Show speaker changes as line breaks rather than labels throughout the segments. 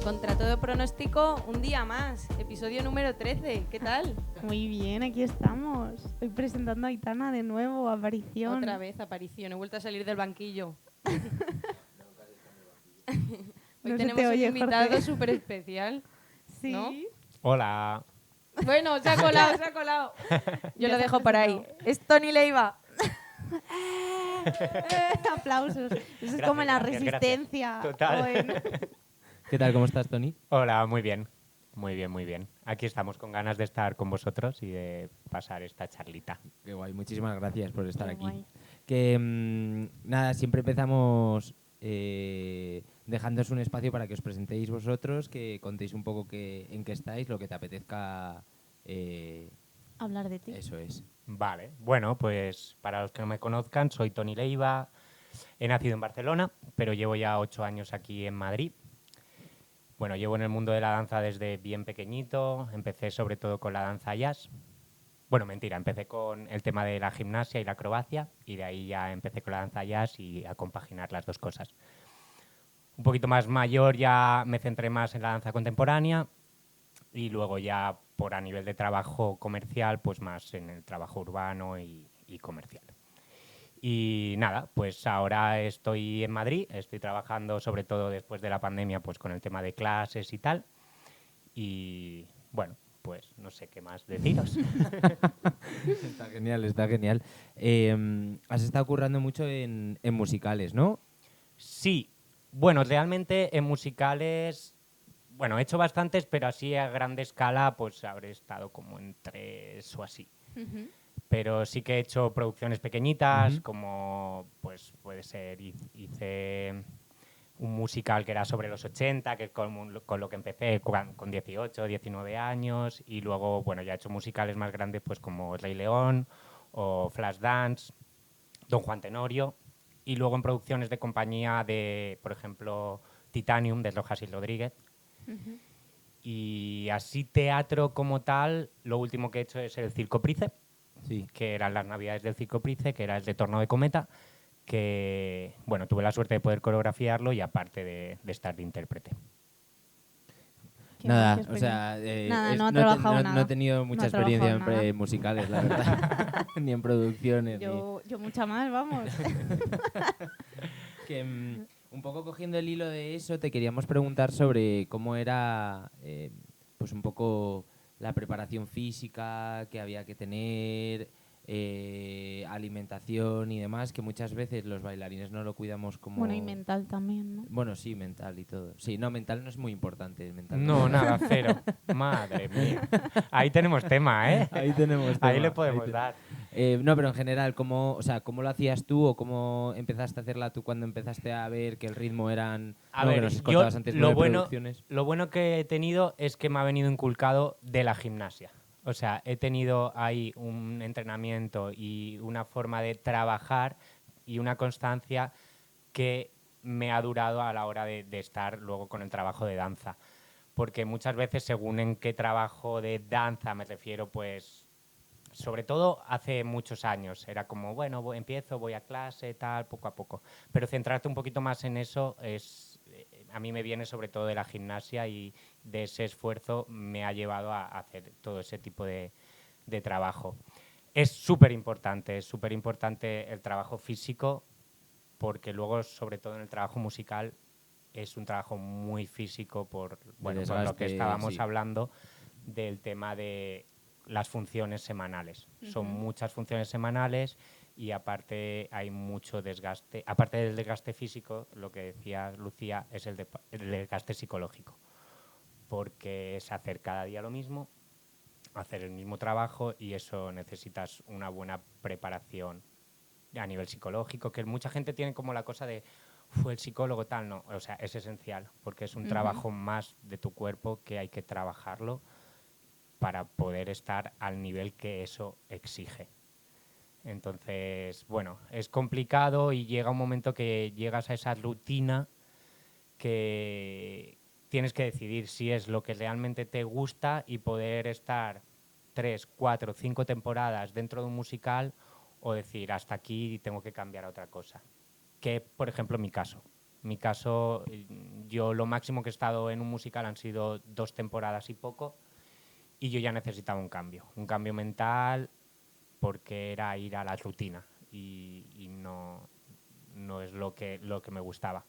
Contra todo pronóstico, un día más, episodio número 13. ¿Qué tal?
Muy bien, aquí estamos. Estoy presentando a Aitana de nuevo, aparición.
Otra vez aparición, he vuelto a salir del banquillo. Hoy
No se
tenemos
te oye,
un invitado
Jorge.
súper especial.
Sí.
¿No?
Hola.
Bueno, se ha colado, se ha colado. Yo
Ya
lo
se ha
dejo para ahí.
presentado.
Es Tony Leiva.
Aplausos. Eso es
Gracias,
como en la
gracias,
resistencia.
gracias. Total.
o en-
¿Qué tal? ¿Cómo estás, Tony?
Hola, muy bien. Muy bien, muy bien. Aquí estamos con ganas de estar con vosotros y de pasar esta charlita.
Qué guay, muchísimas gracias por estar
Qué
aquí.
guay.
Que nada, siempre empezamos dejándoos un espacio para que os presentéis vosotros, que contéis un poco en qué estáis, lo que te apetezca.
Hablar de ti.
Eso es.
Vale, bueno, pues para los que no me conozcan, soy Tony Leiva. He nacido en Barcelona, pero llevo ya 8 años aquí en Madrid. Bueno, llevo en el mundo de la danza desde bien pequeñito. Empecé sobre todo con la danza jazz. Bueno, mentira, empecé con el tema de la gimnasia y la acrobacia y de ahí ya empecé con la danza jazz y a compaginar las dos cosas. Un poquito más mayor ya me centré más en la danza contemporánea y luego ya por a nivel de trabajo comercial, pues más en el trabajo urbano y comercial. Y nada, pues ahora estoy en Madrid, estoy trabajando sobre todo después de la pandemia pues con el tema de clases y tal. Y bueno, pues no sé qué más deciros.
Está genial, está genial. Has estado currando mucho en musicales, ¿no?
Sí, bueno, realmente en musicales, bueno, he hecho bastantes, pero así a grande escala pues habré estado como en 3 o así. Pero sí que he hecho producciones pequeñitas,
Ujú.
como pues puede ser, hice un musical que era sobre los 80, que es con lo que empecé con 18, 19 años, y luego, bueno, ya he hecho musicales más grandes pues como Rey León o Flashdance, Don Juan Tenorio, y luego en producciones de compañía de, por ejemplo, Titanium, de Rojas y Rodríguez. Y así teatro como tal, lo último que he hecho es el Circo Price,
Sí.
que eran las navidades del Circo Price, que era el Retorno de Cometa, que, bueno, tuve la suerte de poder coreografiarlo y aparte de estar de intérprete.
Qué
Nada,
guay, qué
o sea,
Nada, no ha
no he
trabajado
no
nada.
he tenido
No
mucha
ha
experiencia
trabajado nada.
en musicales, la verdad. Ni en producciones.
Yo mucha más, vamos.
Que, un poco cogiendo el hilo de eso, te queríamos preguntar sobre cómo era pues un poco la preparación física que había que tener, alimentación y demás, que muchas veces los bailarines no lo cuidamos como...
Bueno, y mental también, ¿no?
Bueno, sí, mental y todo. Sí, no, mental no es muy importante. Mental
No,
es-
nada, cero. Madre mía. Ahí tenemos tema, ¿eh?
Ahí tenemos tema,
Ahí le podemos
ahí
dar.
No, pero en general, o sea, ¿cómo lo hacías tú o cómo empezaste a hacerla tú cuando empezaste a ver que el ritmo eran...
A
no, que
ver,
nos
yo
contabas antes 9 producciones.
lo bueno que he tenido es que me ha venido inculcado de la gimnasia. O sea, he tenido ahí un entrenamiento y una forma de trabajar y una constancia que me ha durado a la hora de estar luego con el trabajo de danza. Porque muchas veces, según en qué trabajo de danza me refiero, pues sobre todo hace muchos años, era como, bueno, empiezo, voy a clase, tal, poco a poco. Pero centrarte un poquito más en eso a mí me viene sobre todo de la gimnasia y de ese esfuerzo me ha llevado a hacer todo ese tipo de trabajo. Es súper importante el trabajo físico porque luego, sobre todo en el trabajo musical, es un trabajo muy físico por lo que
desgaste,
estábamos
sí.
hablando del tema de las funciones semanales. Son muchas funciones semanales y aparte hay mucho desgaste. Aparte del desgaste físico, lo que decía Lucía es el desgaste psicológico. Porque es hacer cada día lo mismo, hacer el mismo trabajo y eso necesitas una buena preparación a nivel psicológico, que mucha gente tiene como la cosa de fue el psicólogo tal, no, o sea, es esencial porque es un trabajo más de tu cuerpo que hay que trabajarlo para poder estar al nivel que eso exige. Entonces, bueno, es complicado y llega un momento que llegas a esa rutina que tienes que decidir si es lo que realmente te gusta y poder estar 3, 4, 5 temporadas dentro de un musical o decir hasta aquí tengo que cambiar a otra cosa. Que, por ejemplo, en mi caso. Mi caso, yo lo máximo que he estado en un musical han sido 2 temporadas y poco, y yo ya necesitaba un cambio mental, porque era ir a la rutina y no es lo que me gustaba.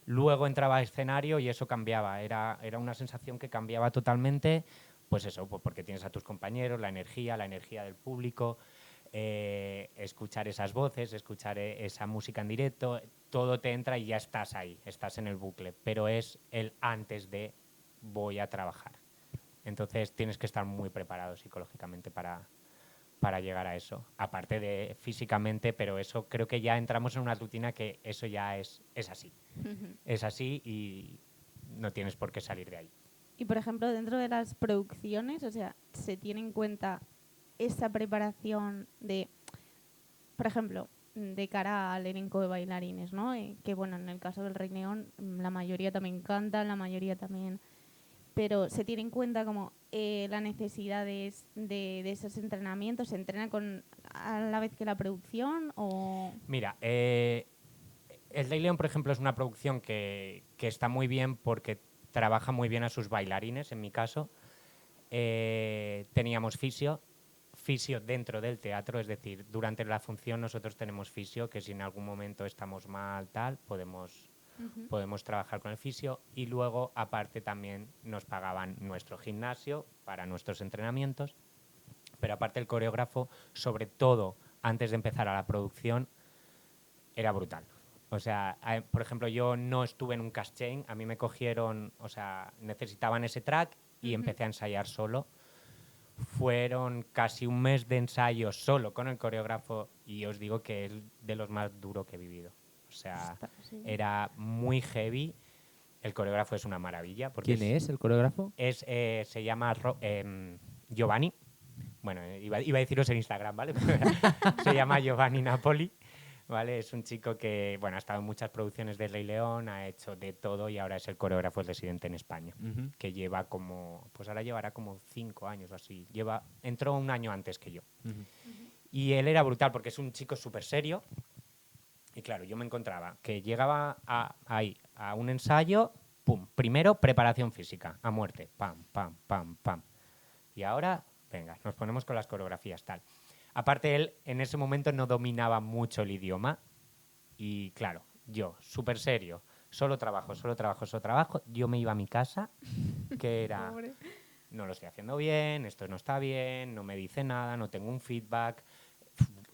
Luego entraba a escenario y eso cambiaba, era una sensación que cambiaba totalmente, pues eso, pues porque tienes a tus compañeros, la energía del público, escuchar esas voces, escuchar esa música en directo, todo te entra y ya estás ahí, estás en el bucle, pero es el antes de voy a trabajar. Entonces tienes que estar muy preparado psicológicamente para llegar a eso, aparte de físicamente, pero eso creo que ya entramos en una rutina que eso ya es así. Es así y no tienes por qué salir de ahí.
Y por ejemplo, dentro de las producciones, o sea, se tiene en cuenta esa preparación de, por ejemplo, de cara al elenco de bailarines, ¿no? Que bueno, en el caso del Rey León, la mayoría también cantan, la mayoría también, pero se tiene en cuenta como las necesidades de esos entrenamientos. ¿Se entrena a la vez que la producción o...?
Mira, el Rey León, por ejemplo, es una producción que está muy bien porque trabaja muy bien a sus bailarines, en mi caso. Teníamos fisio dentro del teatro, es decir, durante la función nosotros tenemos fisio, que si en algún momento estamos mal, tal, podemos trabajar con el fisio, y luego aparte también nos pagaban nuestro gimnasio para nuestros entrenamientos, pero aparte el coreógrafo, sobre todo antes de empezar a la producción, era brutal. O sea, por ejemplo, yo no estuve en un cast chain, a mí me cogieron, o sea, necesitaban ese track y empecé a ensayar solo. Fueron casi un mes de ensayo solo con el coreógrafo y os digo que es de los más duros que he vivido. O sea, era muy heavy. El coreógrafo es una maravilla. Porque
¿Quién es el coreógrafo?
se llama Giovanni. Bueno, iba a deciros en Instagram, ¿vale? Se llama Giovanni Napoli. ¿Vale? Es un chico que bueno, ha estado en muchas producciones de Rey León, ha hecho de todo y ahora es el coreógrafo residente en España, que lleva pues ahora llevará como 5 años o así. Entró un año antes que yo. Y él era brutal porque es un chico súper serio y claro, yo me encontraba que llegaba ahí a un ensayo, pum, primero preparación física, a muerte, pam, pam, pam, pam. Y ahora, venga, nos ponemos con las coreografías, tal. Aparte, él en ese momento no dominaba mucho el idioma y, claro, yo, súper serio, solo trabajo. Yo me iba a mi casa, que era, no lo estoy haciendo bien, esto no está bien, no me dice nada, no tengo un feedback,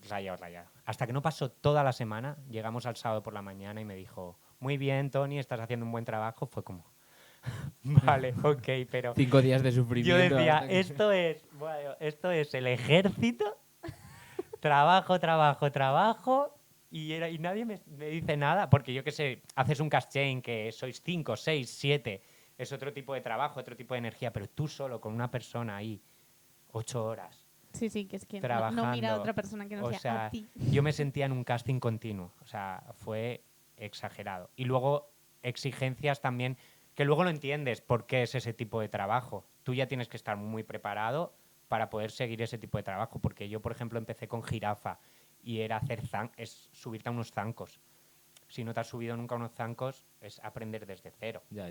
rayado. Hasta que no pasó toda la semana, llegamos al sábado por la mañana y me dijo, muy bien, Tony, estás haciendo un buen trabajo. Fue como, vale, ok, pero...
5 días de sufrimiento.
Yo decía, esto es el ejército, trabajo, y nadie me dice nada, porque yo qué sé, haces un cast chain que sois 5, 6, 7, es otro tipo de trabajo, otro tipo de energía, pero tú solo con una persona ahí, 8 horas.
Sí, que es que
trabajando,
no mira a otra persona que no sea a ti.
Yo me sentía en un casting continuo, o sea, fue exagerado. Y luego exigencias también, que luego lo entiendes por qué es ese tipo de trabajo. Tú ya tienes que estar muy preparado para poder seguir ese tipo de trabajo, porque yo, por ejemplo, empecé con jirafa y era es subirte a unos zancos. Si no te has subido nunca a unos zancos, es aprender desde cero.
Ya.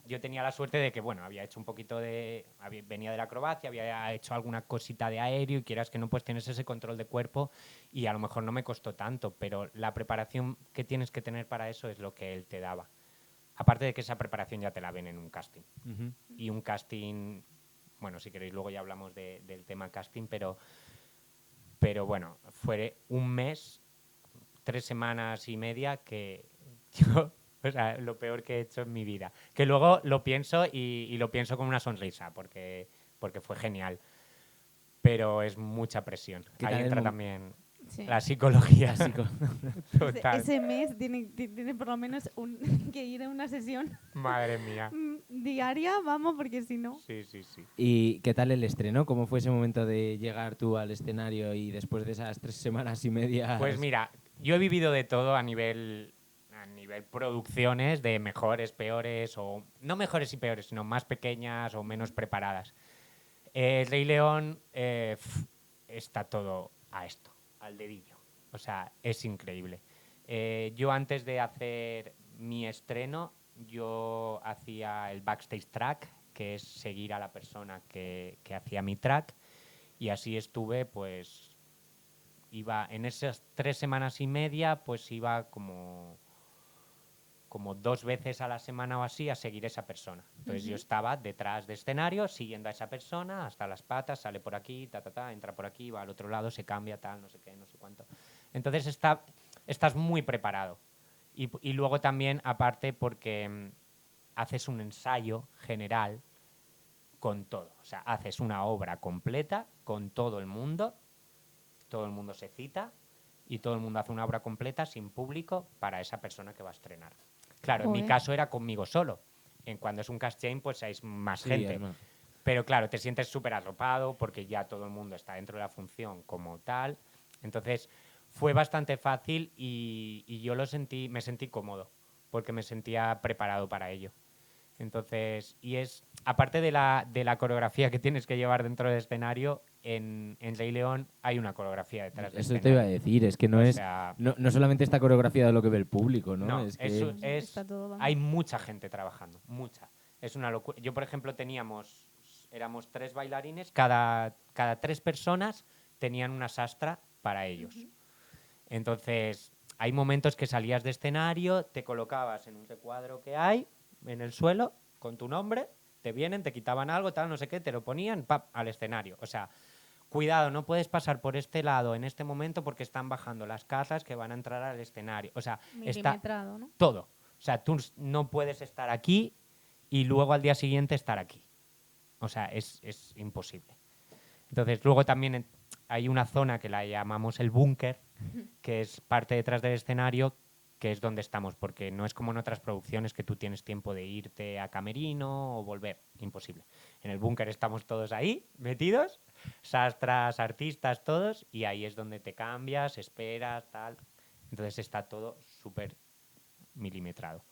Yo tenía la suerte de que, bueno, había hecho un poquito venía de la acrobacia, había hecho alguna cosita de aéreo y quieras que no, pues tienes ese control de cuerpo y a lo mejor no me costó tanto, pero la preparación que tienes que tener para eso es lo que él te daba. Aparte de que esa preparación ya te la ven en un casting. Y un casting, bueno, si queréis luego ya hablamos del tema casting, pero bueno, fue un mes, 3 semanas y media que yo... O sea, lo peor que he hecho en mi vida. Que luego lo pienso y lo pienso con una sonrisa, porque fue genial. Pero es mucha presión. Ahí entra también la psicología. Total.
Ese mes tiene por lo menos que ir a una sesión.
Madre mía.
Diaria, vamos, porque si no...
Sí.
¿Y qué tal el estreno? ¿Cómo fue ese momento de llegar tú al escenario y después de esas 3 semanas y media?
Pues mira, yo he vivido de todo a nivel producciones, de mejores, peores, o no mejores y peores, sino más pequeñas o menos preparadas. Rey León está todo a esto, al dedillo. O sea, es increíble. Yo antes de mi estreno yo hacía el backstage track, que es seguir a la persona que hacía mi track, y así estuve, pues, iba en esas 3 semanas y media, pues iba como 2 veces a la semana o así a seguir esa persona. Entonces yo estaba detrás de escenario siguiendo a esa persona hasta las patas, sale por aquí, entra por aquí, va al otro lado, se cambia, tal, no sé qué, no sé cuánto. Entonces estás muy preparado. Y luego también, aparte, porque haces un ensayo general con todo. O sea, haces una obra completa con todo el mundo se cita y todo el mundo hace una obra completa sin público para esa persona que va a estrenar. Claro, en mi
Joder.
caso era conmigo solo. Cuando es un cast chain, pues hay más gente.
hermano.
Pero claro, te sientes súper arropado porque ya todo el mundo está dentro de la función como tal. Entonces fue bastante fácil y yo me sentí cómodo porque me sentía preparado para ello. Entonces, aparte de la coreografía que tienes que llevar dentro del escenario, en Rey León hay una coreografía detrás del
Eso
escenario.
te iba a decir, es que no
O
es
sea,
no solamente esta coreografía de lo que ve el público, ¿no?
no,
es que
Está todo dando.
hay mucha gente trabajando, mucha. Es una locura. Yo, por ejemplo, éramos 3 bailarines, cada 3 personas tenían una sastra para ellos. Entonces, hay momentos que salías de escenario, te colocabas en un recuadro que hay en el suelo con tu nombre, te vienen, te quitaban algo, tal, no sé qué, te lo ponían, ¡pap!, al escenario. O sea, cuidado, no puedes pasar por este lado en este momento porque están bajando las casas que van a entrar al escenario. O sea, está
Milimetrado, ¿no?
todo. O sea, tú no puedes estar aquí y luego al día siguiente estar aquí. O sea, es imposible. Entonces, luego también hay una zona que la llamamos el búnker, que es parte detrás del escenario, que es donde estamos, porque no es como en otras producciones que tú tienes tiempo de irte a camerino o volver. Imposible. En el búnker estamos todos ahí, metidos, sastras, artistas, todos, y ahí es donde te cambias, esperas, tal. Entonces está todo súper milimetrado.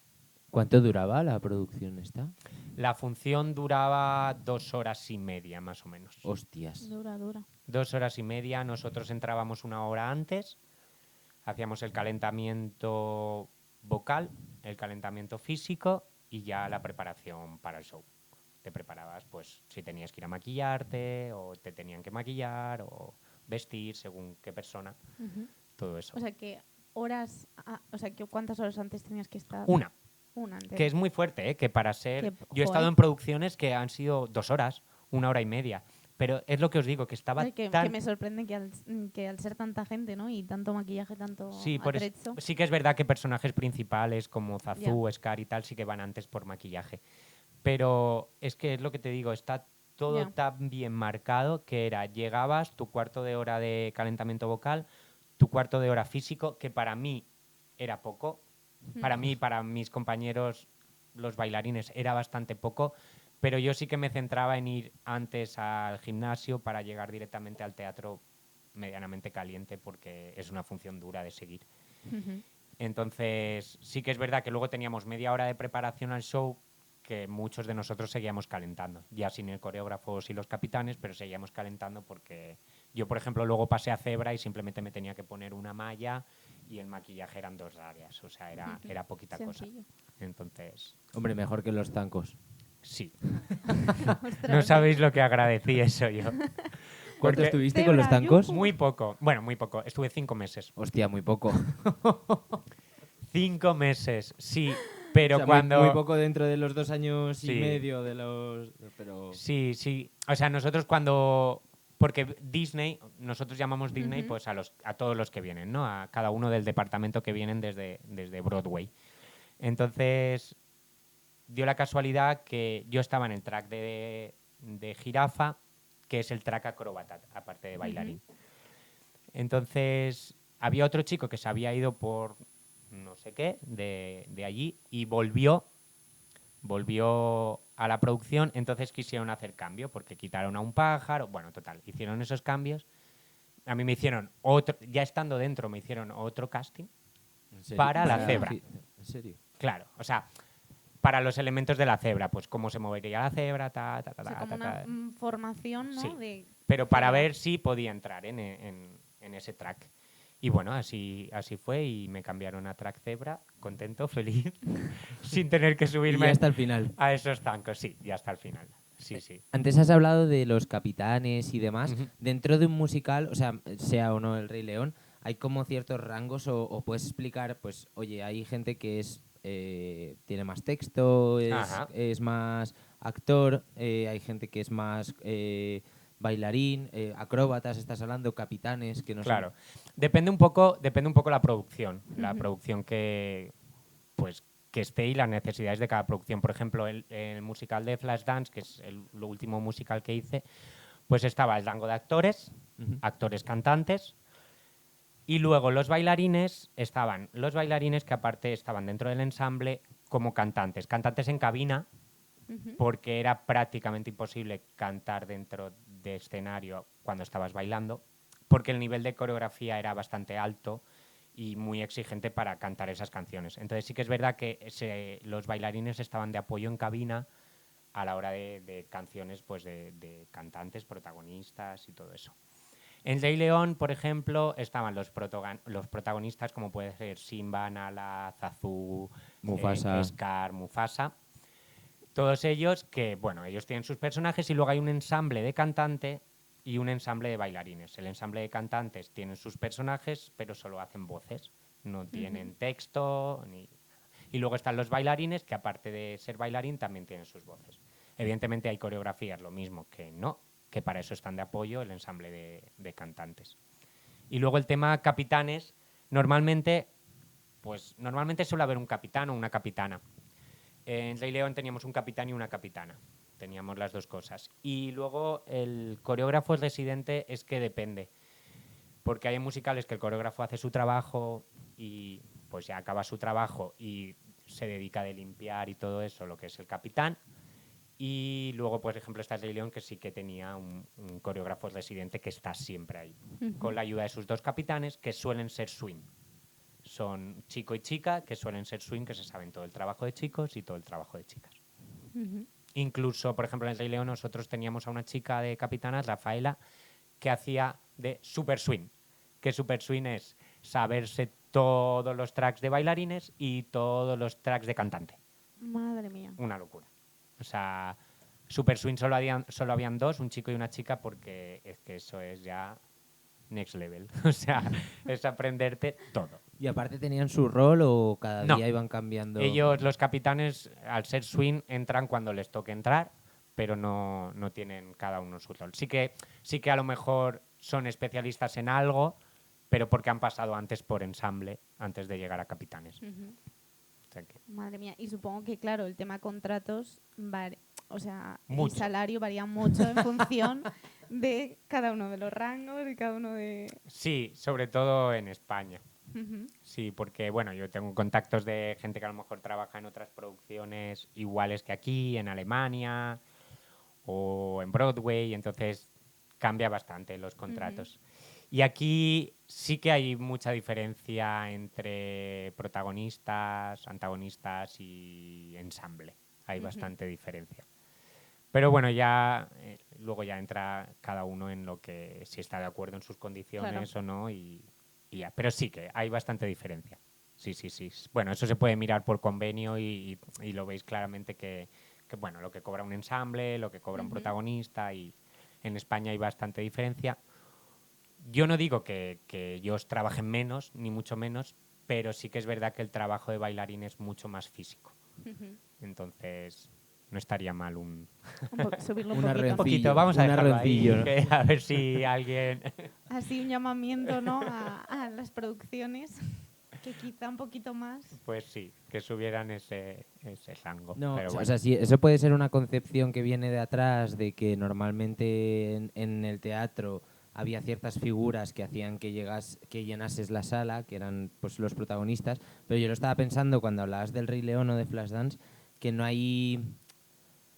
¿Cuánto duraba la producción esta?
La función duraba 2 horas y media, más o menos.
Hostias.
Dura.
2 horas y media, nosotros entrábamos 1 hora antes, hacíamos el calentamiento vocal, el calentamiento físico y ya la preparación para el show. Te preparabas, pues, si tenías que ir a maquillarte o te tenían que maquillar o vestir según qué persona, todo eso.
O sea, que ¿cuántas horas antes tenías que estar?
Una,
Una antes.
que es muy fuerte, ¿eh? Que para ser...
Que,
Yo he estado
joder.
en producciones que han sido 2 horas, 1 hora y media, pero es lo que os digo, que estaba
Ay, que
tan...
me sorprende que al ser tanta gente, ¿no? Y tanto maquillaje, tanto
Sí,
atrecho.
sí que es verdad que personajes principales como Zazu, Scar y tal sí que van antes por maquillaje. Pero es que es lo que te digo, está todo
Ya.
tan bien marcado que llegabas, tu cuarto de hora de calentamiento vocal, tu cuarto de hora físico, que para mí era poco. Para mí y para mis compañeros, los bailarines, era bastante poco. Pero yo sí que me centraba en ir antes al gimnasio para llegar directamente al teatro medianamente caliente porque es una función dura de seguir. Entonces, sí que es verdad que luego teníamos media hora de preparación al show que muchos de nosotros seguíamos calentando, ya sin el coreógrafo y los capitanes, pero seguíamos calentando porque yo, por ejemplo, luego pasé a cebra y simplemente me tenía que poner una malla y el maquillaje eran 2 áreas, o sea, era poquita
Sencillo.
cosa. Entonces,
Hombre, mejor que los zancos.
sí.
Ostras,
No sabéis lo que agradecí eso yo.
¿Cuánto
Porque
estuviste con los
Cebra,
zancos?
muy poco, bueno, muy poco, estuve 5 meses.
Hostia, muy poco.
5 meses, sí, pero
O sea,
cuando...
muy poco dentro de los 2 años
Sí.
y medio de los... Pero...
Sí, sí. O sea, nosotros cuando... Porque Disney, nosotros llamamos Disney pues a todos los que vienen, ¿no? A cada uno del departamento que vienen desde Broadway. Entonces, dio la casualidad que yo estaba en el track de jirafa, que es el track acróbata, aparte de bailarín. Entonces, había otro chico que se había ido por no sé qué de allí y volvió a la producción, entonces quisieron hacer cambio porque quitaron a un pájaro, bueno, total, hicieron esos cambios. A mí me hicieron otro, ya estando dentro, me hicieron otro casting
¿En serio?
para la
¿En
cebra.
¿En serio?
Claro, o sea, para los elementos de la cebra, pues cómo se movería la cebra, ta, ta, ta,
O sea,
ta,
como
ta,
una
ta.
formación, ¿no?
Sí.
De
Pero para
cebra.
ver si podía entrar en ese track. Y bueno, así fue y me cambiaron a Track Zebra, contento, feliz, sin tener que
Y
subirme
hasta el final.
a esos zancos, sí, y hasta el final. Sí, sí.
Antes has hablado de los capitanes y demás.
Ujú.
Dentro de un musical, o sea o no El Rey León, hay como ciertos rangos o puedes explicar, pues, oye, hay gente que tiene más texto,
Ajá.
es más actor, hay gente que es más bailarín, acróbatas, estás hablando, capitanes, que no sé.
Claro. Depende un poco la producción. La producción que esté y las necesidades de cada producción. Por ejemplo, el musical de Flashdance, que es lo último musical que hice, pues estaba el rango de actores,
Ujú.
actores cantantes, y luego estaban los bailarines que aparte estaban dentro del ensamble como cantantes en cabina, porque era prácticamente imposible cantar dentro de escenario cuando estabas bailando, porque el nivel de coreografía era bastante alto y muy exigente para cantar esas canciones. Entonces sí que es verdad que los bailarines estaban de apoyo en cabina a la hora de canciones pues de cantantes, protagonistas y todo eso. En Rey León, por ejemplo, estaban los protagonistas como puede ser Simba, Nala, Zazu,
Mufasa.
Scar, Mufasa. Todos ellos que, bueno, ellos tienen sus personajes y luego hay un ensamble de cantante y un ensamble de bailarines. El ensamble de cantantes tienen sus personajes, pero solo hacen voces, no tienen texto ni... Y luego están los bailarines, que aparte de ser bailarín también tienen sus voces. Evidentemente hay coreografías, lo mismo que no, que para eso están de apoyo el ensamble de cantantes. Y luego el tema capitanes, normalmente suele haber un capitán o una capitana. En Rey León teníamos un capitán y una capitana. Teníamos las dos cosas. Y luego el coreógrafo residente es que depende. Porque hay musicales que el coreógrafo hace su trabajo y pues ya acaba su trabajo y se dedica de limpiar y todo eso, lo que es el capitán. Y luego, por ejemplo, está el Rey León, que sí que tenía un coreógrafo residente que está siempre ahí, con la ayuda de sus dos capitanes, que suelen ser swing. Son chico y chica, que suelen ser swing, que se saben todo el trabajo de chicos y todo el trabajo de chicas. Incluso, por ejemplo, en el Rey León nosotros teníamos a una chica de capitana, Rafaela, que hacía de super swing. Que super swing es saberse todos los tracks de bailarines y todos los tracks de cantante.
Madre mía.
Una locura. O sea, super swing solo habían dos, un chico y una chica, porque es que eso es ya next level. O sea, es aprenderte todo.
¿Y aparte tenían su rol o cada
No.
día iban cambiando?
Ellos, los capitanes, al ser swing, entran cuando les toque entrar, pero no tienen cada uno su rol. Sí que a lo mejor son especialistas en algo, pero porque han pasado antes por ensamble, antes de llegar a capitanes. O sea que,
Madre mía. Y supongo que, claro, el tema contratos, o sea, el
Mucho.
salario varía mucho en función de cada uno de los rangos y cada uno de...
sí, sobre todo en España.
Ujú.
Sí, porque bueno, yo tengo contactos de gente que a lo mejor trabaja en otras producciones iguales que aquí, en Alemania o en Broadway, entonces cambia bastante los contratos. Y aquí sí que hay mucha diferencia entre protagonistas, antagonistas y ensamble. Hay bastante diferencia. Pero bueno, ya luego ya entra cada uno en lo que si está de acuerdo en sus condiciones o no y ya. Pero sí que hay bastante diferencia. Sí. Bueno, eso se puede mirar por convenio y lo veis claramente que bueno, lo que cobra un ensamble, lo que cobra un protagonista y en España hay bastante diferencia. Yo no digo que ellos trabajen menos, ni mucho menos, pero sí que es verdad que el trabajo de bailarín es mucho más físico. Entonces, no estaría mal
Subirlo un
Una
poquito.
un poquito. Vamos a
un
dejarlo ahí,
arrencillo, ¿no?
que a ver si alguien...
Así un llamamiento, ¿no? A las producciones, que quizá un poquito más.
Pues sí, que subieran ese rango.
No,
Pero
o
bueno.
sea, sí, eso puede ser una concepción que viene de atrás, de que normalmente en el teatro había ciertas figuras que hacían que llenases la sala, que eran pues los protagonistas, pero yo lo estaba pensando cuando hablabas del Rey León o de Flashdance, que no hay...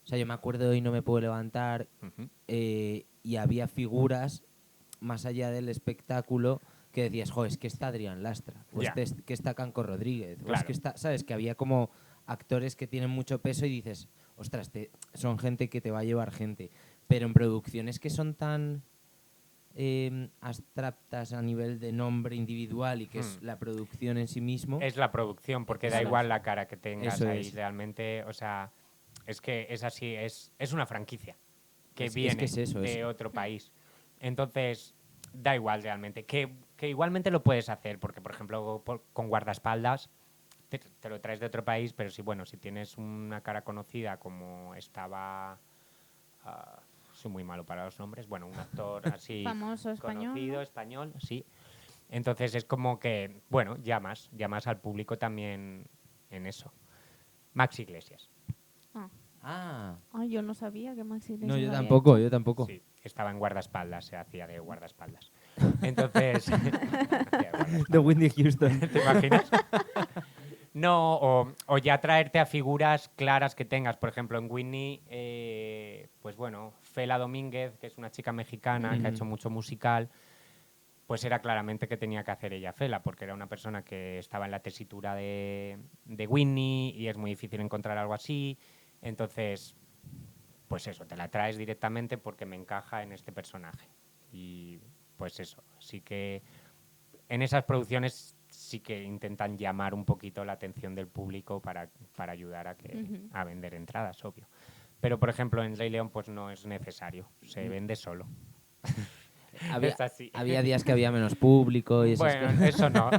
O sea, yo me acuerdo y no me puedo levantar y había figuras más allá del espectáculo que decías, jo, es que está Adrián Lastra, o
Ya.
que está Canco Rodríguez, o es
Claro.
que está, ¿sabes? Que había como actores que tienen mucho peso y dices, ostras, son gente que te va a llevar gente. Pero en producciones que son tan abstractas a nivel de nombre individual y que es la producción en sí mismo.
Es la producción, porque da
Eso
igual la cara que tengas
Eso
ahí.
es.
Realmente, o sea, es que es así, es una franquicia que
Es
viene
que es eso,
de
es.
otro país. Entonces, da igual realmente. Que igualmente lo puedes hacer, porque, por ejemplo, con guardaespaldas te lo traes de otro país, pero si tienes una cara conocida como estaba... soy muy malo para los nombres. Bueno, un actor así
Famoso español,
conocido,
¿no?
español, sí. Entonces es como que, bueno, llamas al público también en eso. Max Iglesias.
Ah,
Ay, yo no sabía que Maxi
no,
Iglesias
yo
lo había
tampoco,
hecho.
yo tampoco.
Sí, estaba en guardaespaldas, se hacía de guardaespaldas. Entonces, hacía de guardaespaldas.
De Whitney Houston.
¿Te imaginas? No, o ya traerte a figuras claras que tengas. Por ejemplo, en Whitney, pues bueno, Fela Domínguez, que es una chica mexicana que ha hecho mucho musical, pues era claramente que tenía que hacer ella Fela, porque era una persona que estaba en la tesitura de Whitney y es muy difícil encontrar algo así. Entonces, pues eso, te la traes directamente porque me encaja en este personaje. Y pues eso, sí que en esas producciones sí que intentan llamar un poquito la atención del público para ayudar a vender entradas, obvio. Pero, por ejemplo, en Rey León pues no es necesario, se vende solo.
Había,
Es así.
había días que había menos público y esas
Bueno,
cosas.
eso no.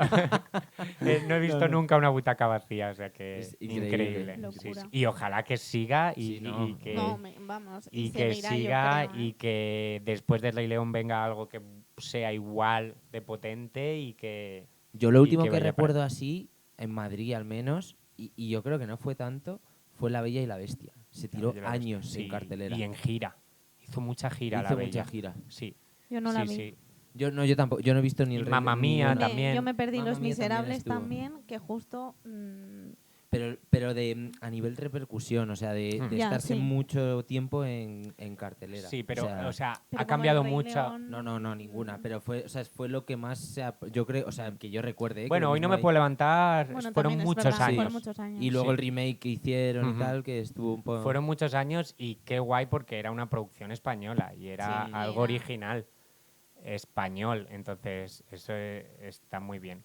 No he visto nunca una butaca vacía, o sea que
Es
increíble.
increíble.
Locura.
Sí. Y ojalá que siga y,
Sí, no.
y que,
No, vamos,
y
y
que
seguirá, yo
siga
creo, ¿eh?
y que después de Rey León venga algo que sea igual de potente y que...
Yo lo
y
último que
vaya para
recuerdo así, en Madrid al menos, y yo creo que no fue tanto, fue La Bella y la Bestia. Se tiró
Yo la he visto.
años
Sí,
en cartelera.
y en gira. Hizo mucha gira
Hizo
La Bella.
mucha gira.
Sí.
Yo no la
Sí,
vi.
sí.
Yo tampoco, yo no he visto ni
Y
el
Mamma Mía
ninguna.
también.
Yo me perdí
Mamma
Los
Mía también
Miserables
estuvo.
también, que justo...
Pero a nivel repercusión, o sea, de
Ya,
estarse
sí.
mucho tiempo en cartelera.
Sí, pero, o sea,
pero
ha
como
cambiado
el Rey
mucho.
León,
No, ninguna. Pero fue lo que más yo creo, o sea, que yo recuerde.
Bueno,
que
hoy no
mismo
me
ahí-
puedo levantar.
Bueno,
Fueron
también es
muchos
verdad,
años.
fueron muchos años.
Y luego
Sí.
el remake que hicieron y
Ujú.
tal, que estuvo un poco.
Fueron muchos años y qué guay porque era una producción española y era
Sí.
algo
Era.
original español. Entonces, eso está muy bien.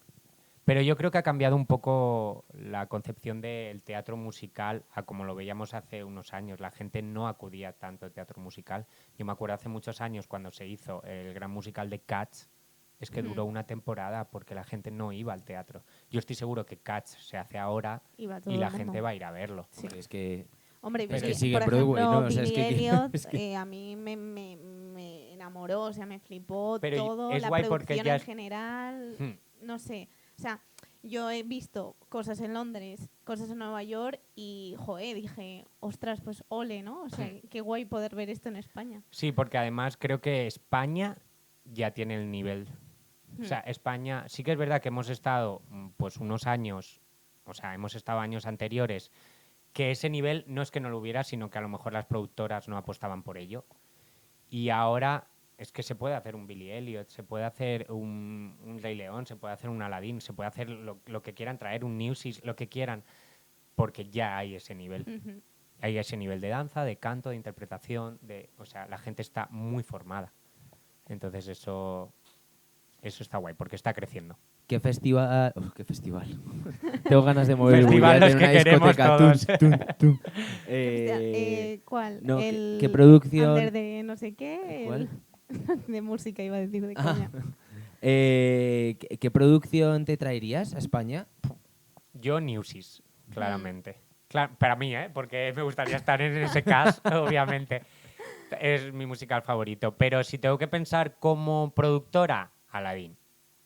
Pero yo creo que ha cambiado un poco la concepción del teatro musical a como lo veíamos hace unos años. La gente no acudía tanto al teatro musical. Yo me acuerdo hace muchos años cuando se hizo el gran musical de Cats, es que duró una temporada porque la gente no iba al teatro. Yo estoy seguro que Cats se hace ahora
Iba todo
y la
el mundo.
gente va a ir a verlo.
Sí.
Es que
Hombre,
Es
Billie-
que sigue
por
en Broadway,
ejemplo,
¿no? O sea, es
Billie
que-
Elliot,
es que-
a mí me enamoró, o sea, me flipó
Pero
todo,
es
la
guay porque
producción
ya
en
es-
general,
Hmm.
no sé. O sea, yo he visto cosas en Londres, cosas en Nueva York y, joder, dije, ostras, pues ole, ¿no? O sea, qué guay poder ver esto en España.
Sí, porque además creo que España ya tiene el nivel. O sea, España, sí que es verdad que hemos estado pues unos años, o sea, hemos estado años anteriores, que ese nivel no es que no lo hubiera, sino que a lo mejor las productoras no apostaban por ello. Y ahora es que se puede hacer un Billy Elliot, se puede hacer un Rey León, se puede hacer un Aladdin, se puede hacer lo que quieran traer, un Newsies, lo que quieran, porque ya hay ese nivel.
Ujú.
Hay ese nivel de danza, de canto, de interpretación, o sea, la gente está muy formada. Entonces eso está guay, porque está creciendo.
¿Qué festival? Qué festival. Tengo ganas de mover el
Festival
bullet
los
en
que
una
queremos
discoteca.
todos.
Eh,
¿Cuál?
no,
el
¿qué producción?
Under de no sé qué.
¿Cuál?
De música iba a decir, de
Ah.
coña.
¿Qué producción te traerías a España?
Yo Newsies, claramente. Para mí, porque me gustaría estar en ese cast, obviamente. Es mi musical favorito. Pero si tengo que pensar como productora, Aladdin.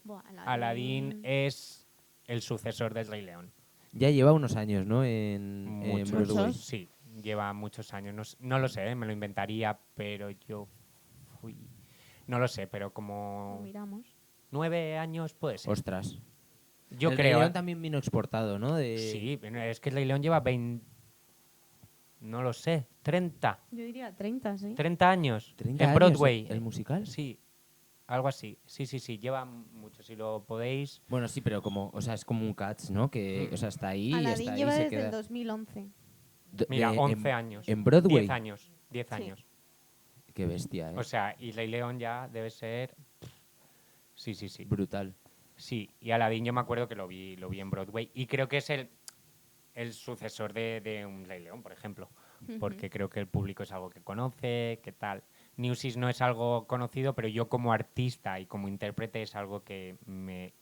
Buah,
Aladdin es el sucesor del Rey León.
Ya lleva unos años, ¿no? En
Muchos,
Broadway.
sí, lleva muchos años. No lo sé, me lo inventaría, pero yo fui... No lo sé, pero
Lo
como
miramos.
9 años puede ser.
Ostras.
Yo
el
creo.
Rey León también vino exportado, ¿no?
Sí, es que el Rey León lleva 20... No lo sé, 30.
Yo diría 30, sí.
30 años
30
en
años,
Broadway.
¿el musical?
Sí, algo así. Sí, lleva mucho. Si lo podéis...
Bueno, sí, pero es como un Cats, ¿no? Que, o sea, está ahí,
Aladdin
está ahí,
lleva
se
desde
queda.
el 2011.
Mira, 11
en,
años.
¿En Broadway?
10 años. 10
Sí.
años.
Qué bestia, ¿eh?
O sea, y Rey León ya debe ser... Sí, sí, sí.
Brutal.
Sí, y Aladdin yo me acuerdo que lo vi en Broadway y creo que es el sucesor de un Rey León, por ejemplo, porque creo que el público es algo que conoce, qué tal. Newsies no es algo conocido, pero yo como artista y como intérprete es algo que me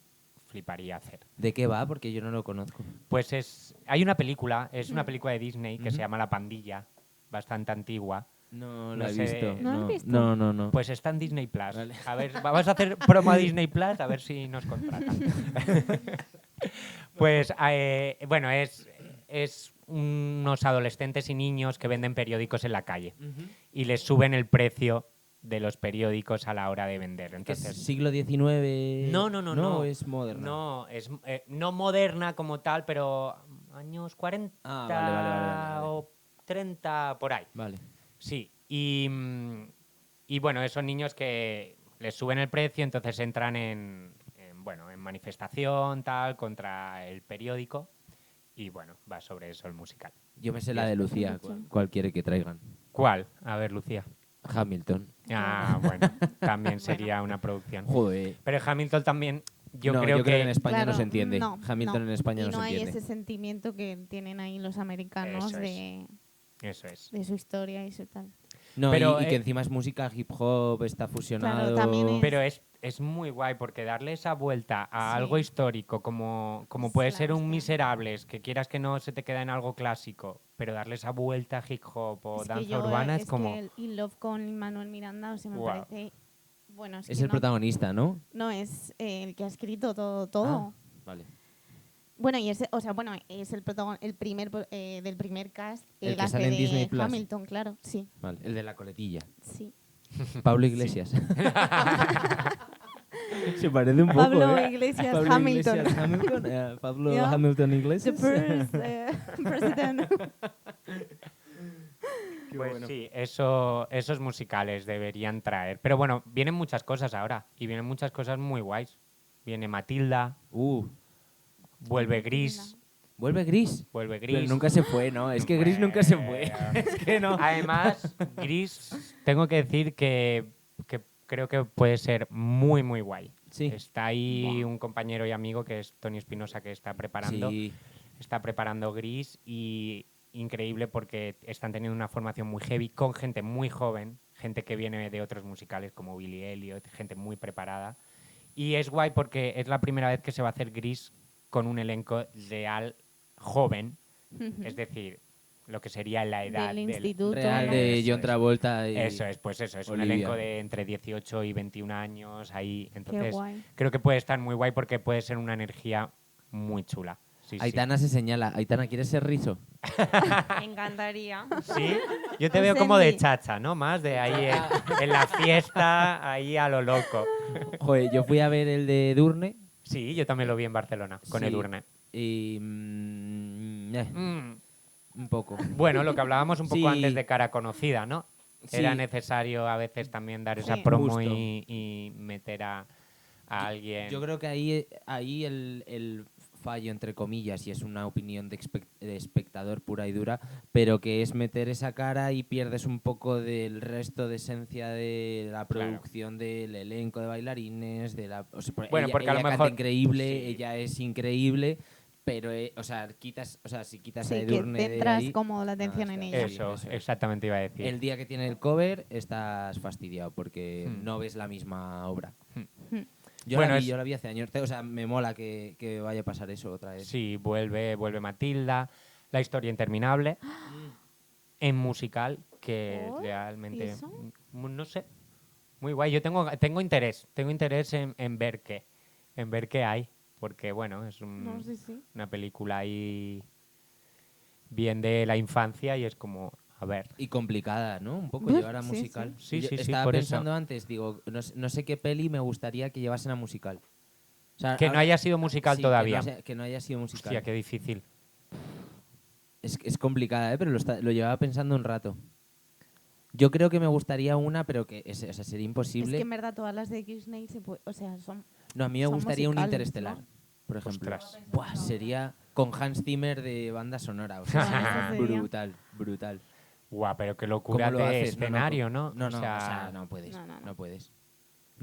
fliparía hacer.
¿De qué va? Porque yo no lo conozco.
Pues hay una película, es una película de Disney que se llama La Pandilla, bastante antigua.
No
No
la he
sé.
visto.
¿No la has visto?
No.
Pues está en Disney Plus.
Vale.
A ver, vamos a hacer promo a Disney Plus a ver si nos contratan. Pues bueno, es unos adolescentes y niños que venden periódicos en la calle y les suben el precio de los periódicos a la hora de vender.
¿Que es
Entonces,
siglo XIX?
No,
es moderna.
no, es no moderna como tal, pero años 40
vale.
o 30 por ahí.
Vale.
Sí, y bueno, esos niños que les suben el precio, entonces entran bueno, en manifestación tal contra el periódico y bueno, va sobre eso el musical.
Yo me sé la de Lucía. ¿Cuál quiere que traigan?
¿Cuál? A ver, Lucía.
Hamilton.
Ah, bueno, también sería una producción.
Joder.
Pero Hamilton también, yo
No,
creo que
en España no
Claro,
se entiende.
no,
Hamilton
no.
en España
Y
no se
hay
entiende.
ese sentimiento que tienen ahí los americanos
Eso es.
de
eso es.
su historia y su tal.
No,
Pero,
y que encima es música hip hop, está fusionado.
también es-
Pero es muy guay porque darle esa vuelta a
Sí.
algo histórico como
Es
puede
la
ser un
hostia.
Miserables, que quieras que no se te queda en algo clásico, pero darle esa vuelta a hip hop o
Es que
danza
yo,
urbana es
que
como...
el In Love con Manuel Miranda, o sea, me
Guau.
parece... Bueno, es
Es
que
el protagonista, ¿no?
no es el que ha escrito todo.
Vale.
Bueno, y es, o sea, bueno, es el primer del primer cast.
El
Él
que
hace
sale en
de
Disney Plus.
Hamilton, claro, sí,
Vale. El de la coletilla.
sí.
Pablo Iglesias. Se parece un poco,
Pablo
¿eh?
Iglesias
Pablo
Hamilton.
Iglesias Hamilton. Pablo
Yeah.
Hamilton
The
Iglesias.
first president.
Pues sí, esos musicales deberían traer. Pero bueno, vienen muchas cosas ahora y vienen muchas cosas muy guays. Viene Matilda, vuelve Gris,
Vuelve Gris.
vuelve
Pero
Gris.
nunca se fue, ¿no? Es que Gris nunca se fue. Es que no.
Además, Gris, tengo que decir que creo que puede ser muy, muy guay.
Sí.
Está ahí un compañero y amigo que es Tony Espinosa que está preparando Gris y increíble porque están teniendo una formación muy heavy con gente muy joven, gente que viene de otros musicales como Billy Elliot, gente muy preparada. Y es guay porque es la primera vez que se va a hacer Gris con un elenco real joven, es decir, lo que sería la edad
Del instituto.
Real
¿no?
de
Eso
John
es.
Travolta y...
Eso es, pues eso, es un
Olivia.
elenco de entre 18 y 21 años ahí.
Qué
Entonces,
guay.
creo que puede estar muy guay porque puede ser una energía muy chula. Sí, sí.
Aitana se señala. Aitana, ¿quieres ser rizo?
Me encantaría.
¿Sí? Yo te
O
veo como de
Sandy.
chacha, ¿no? Más de ahí en la fiesta, ahí a lo loco.
Joder, yo fui a ver el de Edurne
Sí, yo también lo vi en Barcelona, con
Sí.
Edurne.
y... un poco.
Bueno, lo que hablábamos un poco
Sí.
antes de cara conocida, ¿no?
Sí.
Era necesario a veces también dar esa
Sí.
promo
Justo.
y meter a alguien.
Yo creo que ahí el fallo, entre comillas, y es una opinión de espectador pura y dura, pero que es meter esa cara y pierdes un poco del resto de esencia de la
Claro.
producción del elenco de bailarines, o sea,
Bueno,
ella,
porque a lo
ella canta
mejor-
increíble,
sí.
ella es increíble, pero si quitas a
Sí, que
Edurne de
centras
ahí,
como la atención en
está.
ella.
Eso,
Sí, eso es.
exactamente iba a decir.
el día que tiene el cover estás fastidiado porque
Hmm.
no ves la misma obra.
Hmm.
Bueno,
Yo la vi hace años. O sea, me mola que vaya a pasar eso otra vez.
Sí, vuelve Matilda, La historia interminable, en musical, que
¿Por? ¿Y
realmente,
eso?
no sé, muy guay. Yo tengo interés en ver qué hay, porque bueno, es
No sé si.
una película ahí bien de la infancia y es como, a ver,
Y complicada, ¿no? Un poco
Buf,
llevar a
sí,
musical.
sí. Sí,
Yo
sí, sí,
estaba
por eso.
pensando antes, digo, no sé qué peli me gustaría que llevasen a musical. O sea,
que no
ahora-
haya sido musical
sí,
todavía.
Que no haya sido musical.
Hostia, qué difícil.
Es complicada, ¿eh? Pero lo llevaba pensando un rato. Yo creo que me gustaría una, pero que o sea, sería
Es
imposible.
que en verdad todas las de Disney o sea, son...
No, a mí me
son
gustaría un
musicales,
Interestelar,
¿no?
por ejemplo.
Ostras.
Buah, sería con Hans Zimmer de banda sonora. O sea,
Bueno, eso sería.
brutal, brutal.
Guau, pero qué locura
¿Cómo lo
de
haces?
escenario, ¿no?
No,
O
no, o
sea,
sea, no puedes.
No, no, no.
No puedes.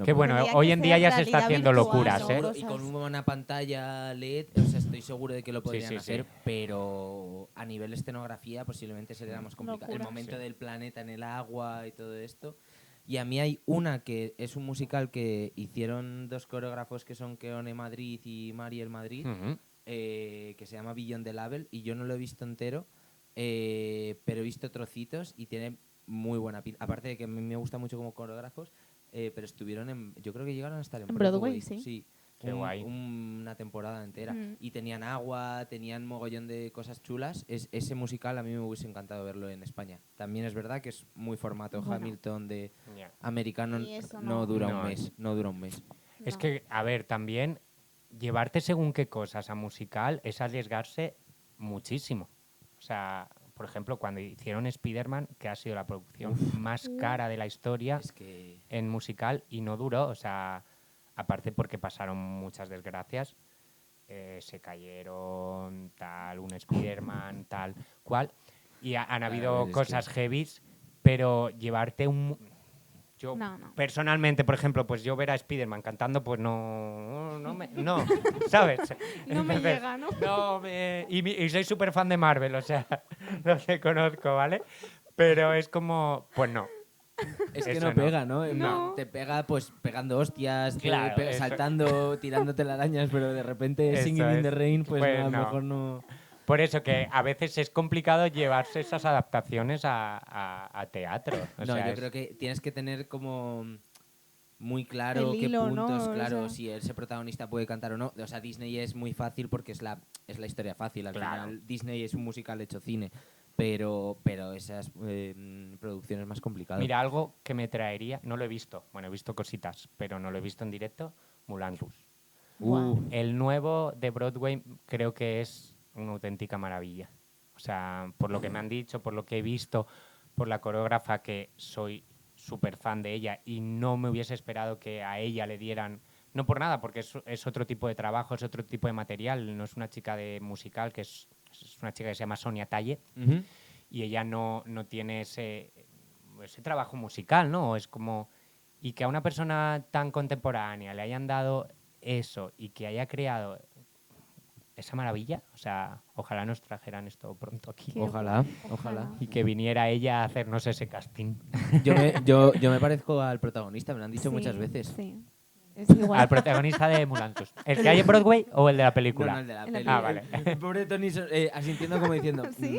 qué bueno,
Tendría
hoy
que
en día
ser
ya se está
realidad
haciendo
virtual,
locuras,
¿no?
¿eh?
Seguro, y con una pantalla LED, o sea, estoy seguro de que lo podrían
sí, sí.
hacer, pero a nivel escenografía posiblemente sería más complicado. El
Locura.
momento
Sí.
del planeta en el agua y todo esto. Y a mí hay una que es un musical que hicieron dos coreógrafos que son Keone Madrid y Mariel Madrid,
Ujú.
que se llama Beyond the Label, y yo no lo he visto entero, pero he visto trocitos y tiene muy buena pinta. Aparte de que a mí me gusta mucho como coreógrafos, pero estuvieron en... Yo creo que llegaron a estar en
Broadway, sí.
Qué guay.
Una temporada entera.
Mm.
Y tenían agua, tenían mogollón de cosas chulas. Ese musical a mí me hubiese encantado verlo en España. También es verdad que es muy formato
Bueno.
Hamilton de
Ya.
americano.
Y eso
No
no-
dura
No,
un mes. No dura un mes.
Es
No.
que, a ver, también llevarte según qué cosas a musical es arriesgarse muchísimo. O sea, por ejemplo, cuando hicieron Spider-Man, que ha sido la producción más cara de la historia
Es que...
en musical y no duró, o sea, aparte porque pasaron muchas desgracias, se cayeron, tal, un Spider-Man, tal, cual, y han habido
es
cosas heavies, pero llevarte un... Yo,
No, no.
personalmente, por ejemplo, pues yo ver a Spider-Man cantando, pues no, ¿sabes?
No me
Entonces,
llega, ¿no?
y soy súper fan de Marvel, o sea, lo que conozco, ¿vale? Pero es como, pues no.
Es que
Eso
no
no.
pega, ¿no?
No.
Te pega pues pegando hostias,
Claro, eso.
saltando, tirándote las pero de repente
Eso
Singing in the
es.
Rain, pues,
Pues
no, a lo
no.
mejor no...
Por eso que a veces es complicado llevarse esas adaptaciones a teatro. O
No,
sea,
yo
es-
creo que tienes que tener como muy claro
El
qué
hilo, ¿no?
puntos,
O
claro,
sea.
si ese protagonista puede cantar o no. O sea, Disney es muy fácil porque es la historia fácil. Al
Claro.
final, Disney es un musical hecho cine, pero esas producciones más complicadas.
Mira, algo que me traería, no lo he visto, bueno, he visto cositas, pero no lo he visto en directo, Moulin Rouge.
Guau.
El nuevo de Broadway creo que es una auténtica maravilla. O sea, por lo que me han dicho, por lo que he visto, por la coreógrafa, que soy súper fan de ella y no me hubiese esperado que a ella le dieran, no por nada, porque es otro tipo de trabajo, es otro tipo de material, no es una chica de musical, que es una chica que se llama Sonia Talle,
Ujú.
y ella no tiene ese trabajo musical, ¿no? Es como... Y que a una persona tan contemporánea le hayan dado eso y que haya creado esa maravilla, o sea, ojalá nos trajeran esto pronto aquí.
Qué
Ojalá,
guay,
ojalá.
Y que viniera ella a hacernos ese casting.
Yo me parezco al protagonista, me lo han dicho
Sí,
muchas veces.
Sí. Es igual.
Al protagonista de Moulin Rouge. ¿El que hay en Broadway o el de la
No,
película?
no, el de la
En la
peli.
Ah, vale.
El pobre Tony asintiendo como diciendo,
¿Sí?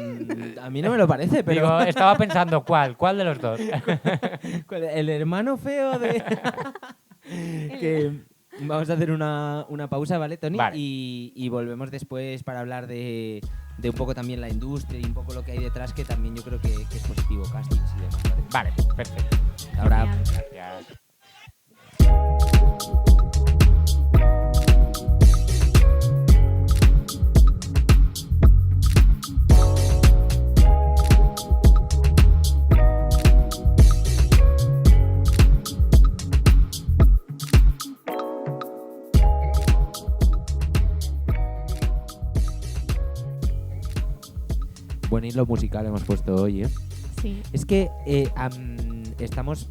A mí no me lo parece, pero
Digo, estaba pensando, ¿cuál de los dos?
el hermano feo de... que vamos a hacer una pausa, ¿vale, Tony?
Vale.
Y volvemos después para hablar de un poco también la industria y un poco lo que hay detrás, que también yo creo que es positivo, castings y demás, ¿vale?
Vale, perfecto.
Ahora...
Genial.
Gracias.
Buen hilo musical hemos puesto hoy, ¿eh?
Sí.
Es que estamos...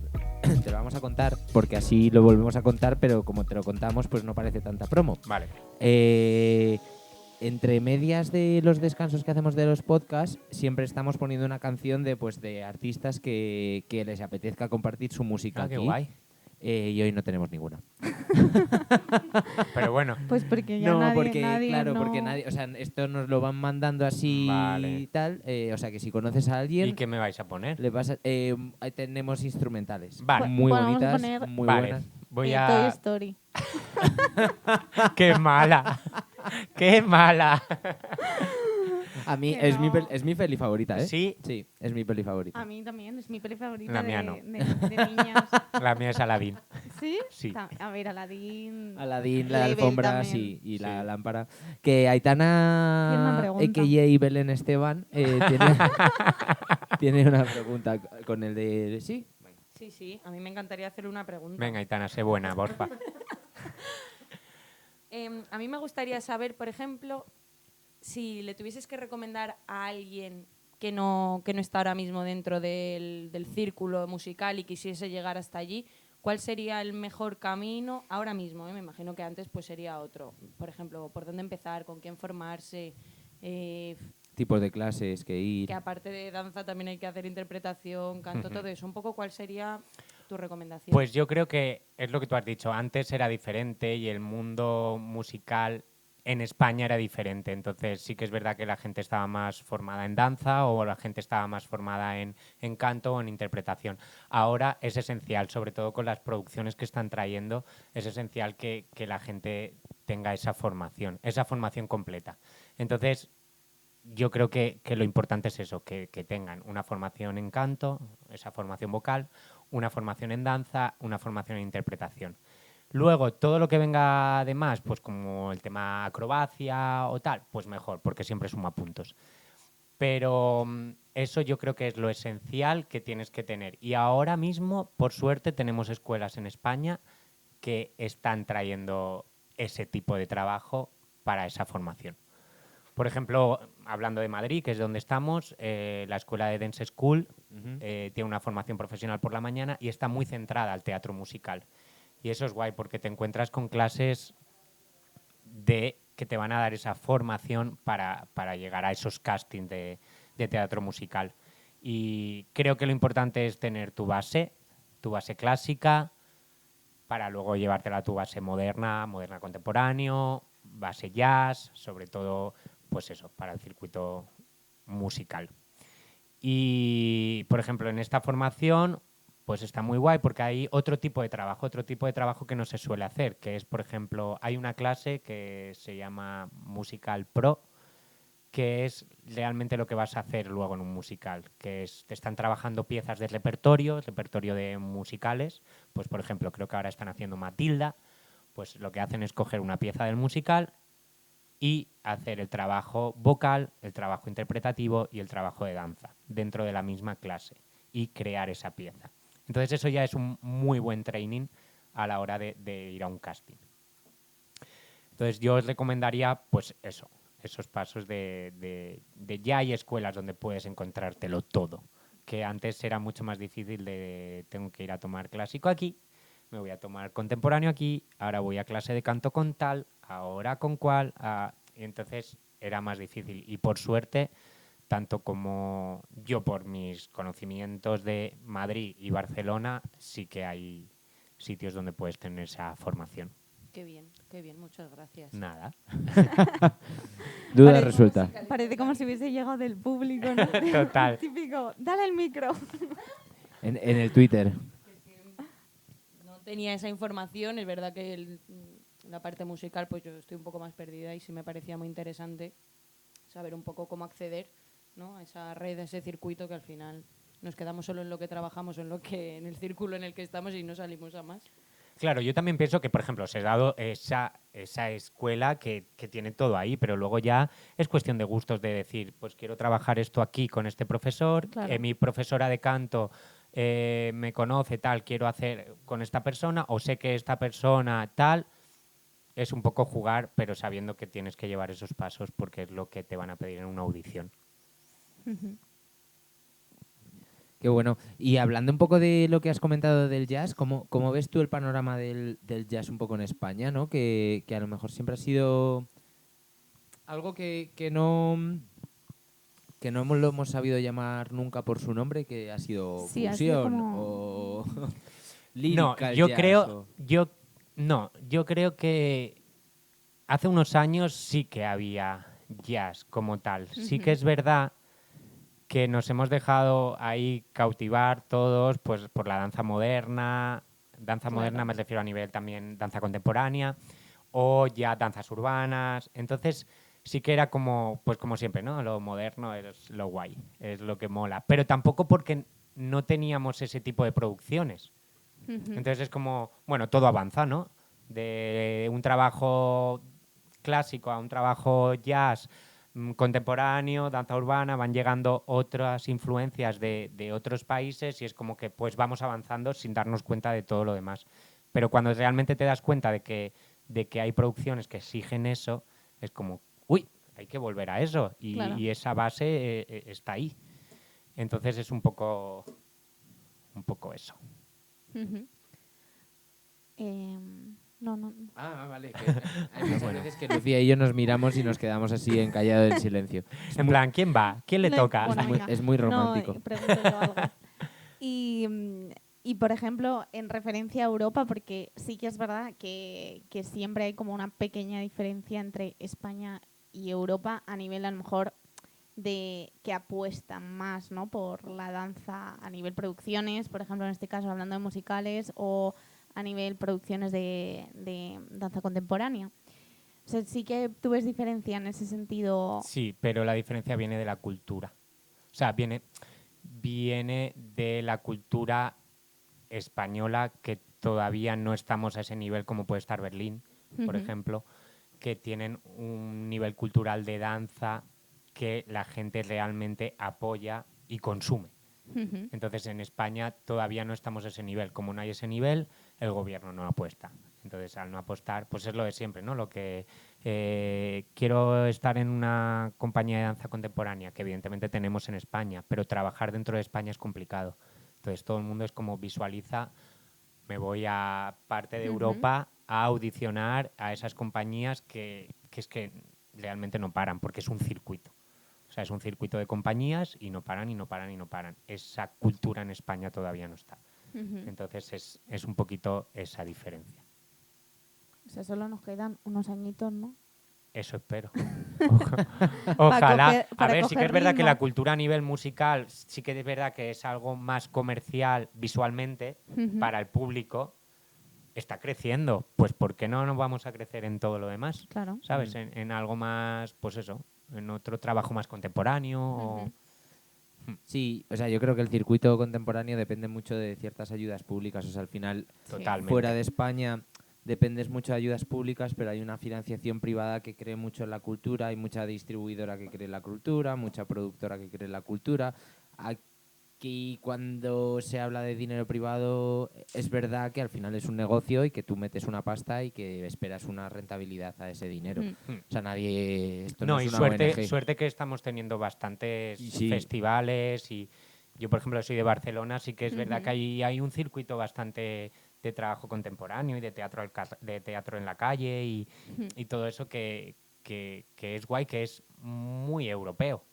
Te lo vamos a contar, porque así lo volvemos a contar, pero como te lo contamos, pues no parece tanta promo.
Vale.
Entre medias de los descansos que hacemos de los podcasts, siempre estamos poniendo una canción de artistas que les apetezca compartir su música
Ah, qué
aquí.
guay.
Y hoy no tenemos ninguna.
Pero bueno,
Pues porque ya
No,
nadie,
porque
nadie
claro,
no...
porque nadie, o sea, esto nos lo van mandando así
Vale.
y tal, o sea, que si conoces a alguien,
¿y qué me vais a poner?
le vas ahí tenemos instrumentales,
Vale.
muy
Bueno, vamos a
bonitas,
poner-
muy
Vale,
buenas.
voy
Toy
a...
Story.
¡Qué mala! ¡Qué mala!
A mí
Que
es
no.
es mi peli favorita, ¿eh?
Sí,
Sí, es mi peli favorita.
A mí también, es mi peli favorita
La mía
de,
no.
de niñas.
la mía es Aladdin.
¿Sí?
Sí.
A ver, Aladdin...
Aladín, la
Label
alfombra,
también.
sí, y la
Sí.
lámpara. Que
¿Quién
Aitana,
me pregunta?
a.k.a. Belén Esteban, tiene una pregunta con el de... ¿Sí?
Sí, sí, a mí me encantaría hacerle una pregunta.
Venga, Aitana, sé buena, porfa.
A mí me gustaría saber, por ejemplo, si le tuvieses que recomendar a alguien que no está ahora mismo dentro del círculo musical y quisiese llegar hasta allí, ¿cuál sería el mejor camino ahora mismo? Me imagino que antes pues sería otro. Por ejemplo, ¿por dónde empezar? ¿Con quién formarse?
Tipos de clases que ir.
Que aparte de danza también hay que hacer interpretación, canto, todo eso. Un poco, ¿cuál sería tu recomendación?
Pues yo creo que es lo que tú has dicho. Antes era diferente y el mundo musical en España era diferente. Entonces sí que es verdad que la gente estaba más formada en danza o la gente estaba más formada en canto o en interpretación. Ahora es esencial, sobre todo con las producciones que están trayendo, es esencial que la gente tenga esa formación completa. Entonces yo creo que lo importante es eso, que tengan una formación en canto, esa formación vocal, una formación en danza, una formación en interpretación. Luego, todo lo que venga de más, pues como el tema acrobacia o tal, pues mejor, porque siempre suma puntos. Pero eso yo creo que es lo esencial que tienes que tener. Y ahora mismo, por suerte, tenemos escuelas en España que están trayendo ese tipo de trabajo para esa formación. Por ejemplo, hablando de Madrid, que es donde estamos, la escuela de Dance School tiene una formación profesional por la mañana y está muy centrada al teatro musical. Y eso es guay porque te encuentras con clases que te van a dar esa formación para llegar a esos castings de teatro musical. Y creo que lo importante es tener tu base clásica, para luego llevártela a tu base moderna contemporáneo, base jazz, sobre todo, pues eso, para el circuito musical. Y, por ejemplo, en esta formación, pues está muy guay porque hay otro tipo de trabajo que no se suele hacer, que es, por ejemplo, hay una clase que se llama Musical Pro, que es realmente lo que vas a hacer luego en un musical, que es, te están trabajando piezas de repertorio de musicales, pues por ejemplo, creo que ahora están haciendo Matilda, pues lo que hacen es coger una pieza del musical y hacer el trabajo vocal, el trabajo interpretativo y el trabajo de danza dentro de la misma clase y crear esa pieza. Entonces eso ya es un muy buen training a la hora de ir a un casting. Entonces yo os recomendaría pues eso, esos pasos de ya hay escuelas donde puedes encontrártelo todo, que antes era mucho más difícil de tengo que ir a tomar clásico aquí, me voy a tomar contemporáneo aquí, ahora voy a clase de canto con tal, ahora con cual, y entonces era más difícil. Y por suerte, tanto como yo por mis conocimientos de Madrid y Barcelona, sí que hay sitios donde puedes tener esa formación.
Qué bien, muchas gracias.
Nada.
Duda resuelta.
Parece como si hubiese llegado del público, ¿no?
Total.
Típico, dale el micro.
En el Twitter.
No tenía esa información, es verdad que la parte musical pues yo estoy un poco más perdida y sí me parecía muy interesante saber un poco cómo acceder, ¿no?, a esa red, a ese circuito que al final nos quedamos solo en lo que trabajamos, en el círculo en el que estamos y no salimos a más.
Claro, yo también pienso que, por ejemplo, os he dado esa escuela que tiene todo ahí, pero luego ya es cuestión de gustos, de decir, pues quiero trabajar esto aquí con este profesor,
Claro.
mi profesora de canto me conoce, tal, quiero hacer con esta persona, o sé que esta persona tal, es un poco jugar, pero sabiendo que tienes que llevar esos pasos porque es lo que te van a pedir en una audición.
Qué bueno. Y hablando un poco de lo que has comentado del jazz, ¿cómo ves tú el panorama del jazz un poco en España, ¿no? Que a lo mejor siempre ha sido algo que no lo hemos sabido llamar nunca por su nombre, que ha sido
Sí, ha
fusión
sido como-
o
No,
lyrical
yo
jazz
creo,
o-
yo creo que hace unos años sí que había jazz como tal. Sí que es verdad que nos hemos dejado ahí cautivar todos pues por la danza moderna. Danza moderna me refiero a nivel también danza contemporánea o ya danzas urbanas. Entonces sí que era como, pues como siempre, ¿no? Lo moderno es lo guay, es lo que mola. Pero tampoco porque no teníamos ese tipo de producciones. Entonces es como, bueno, todo avanza, ¿no? De un trabajo clásico a un trabajo jazz contemporáneo, danza urbana, van llegando otras influencias de otros países y es como que pues vamos avanzando sin darnos cuenta de todo lo demás. Pero cuando realmente te das cuenta de que hay producciones que exigen eso, es como, uy, hay que volver a eso y,
Claro.
y esa base está ahí. Entonces es un poco eso.
Ujú. No.
Vale. Hay muchas veces que Lucía y yo nos miramos y nos quedamos así encallados en silencio.
En plan, ¿quién va? ¿Quién le
No,
toca?
bueno,
Es muy-
venga.
es muy romántico.
No, pregunto yo algo. Y, por ejemplo, en referencia a Europa, porque sí que es verdad que siempre hay como una pequeña diferencia entre España y Europa a nivel, a lo mejor, de que apuestan más, ¿no?, por la danza a nivel producciones, por ejemplo, en este caso hablando de musicales, o a nivel producciones de danza contemporánea. O sea, sí que tú ves diferencia en ese sentido.
Sí, pero la diferencia viene de la cultura. O sea, viene de la cultura española, que todavía no estamos a ese nivel como puede estar Berlín, por
Ujú.
ejemplo, que tienen un nivel cultural de danza que la gente realmente apoya y consume.
Ujú.
Entonces en España todavía no estamos a ese nivel. Como no hay ese nivel, el gobierno no apuesta. Entonces al no apostar, pues es lo de siempre, ¿no? Lo que quiero estar en una compañía de danza contemporánea, que evidentemente tenemos en España, pero trabajar dentro de España es complicado. Entonces todo el mundo es como visualiza, me voy a parte de
Ujú.
Europa a audicionar a esas compañías que es que realmente no paran, porque es un circuito. O sea, es un circuito de compañías y no paran y no paran y no paran. Esa cultura en España todavía no está.
Ujú.
Entonces es un poquito esa diferencia.
O sea, solo nos quedan unos añitos, ¿no?
Eso espero. Ojalá.
coger-
A
para
ver, sí que
coger
es verdad que
ritmo.
la cultura a nivel musical sí que es verdad que es algo más comercial visualmente
Ujú.
para el público. Está creciendo. Pues ¿por qué no nos vamos a crecer en todo lo demás?
Claro.
¿Sabes? En algo más, pues eso, en otro trabajo más contemporáneo.
Ujú.
Sí, o sea, yo creo que el circuito contemporáneo depende mucho de ciertas ayudas públicas. O sea, al final,
Sí.
Totalmente.
fuera de España dependes mucho de ayudas públicas, pero hay una financiación privada que cree mucho en la cultura, hay mucha distribuidora que cree en la cultura, mucha productora que cree en la cultura. Aquí, cuando se habla de dinero privado, es verdad que al final es un negocio y que tú metes una pasta y que esperas una rentabilidad a ese dinero.
Mm.
O sea, nadie... Esto no
No,
es
y
una
suerte,
ONG.
suerte que estamos teniendo bastantes
Sí.
festivales y yo, por ejemplo, soy de Barcelona, sí que es verdad
Ujú.
que hay un circuito bastante de trabajo contemporáneo y de teatro en la calle
Ujú.
y todo eso que es guay, que es muy europeo.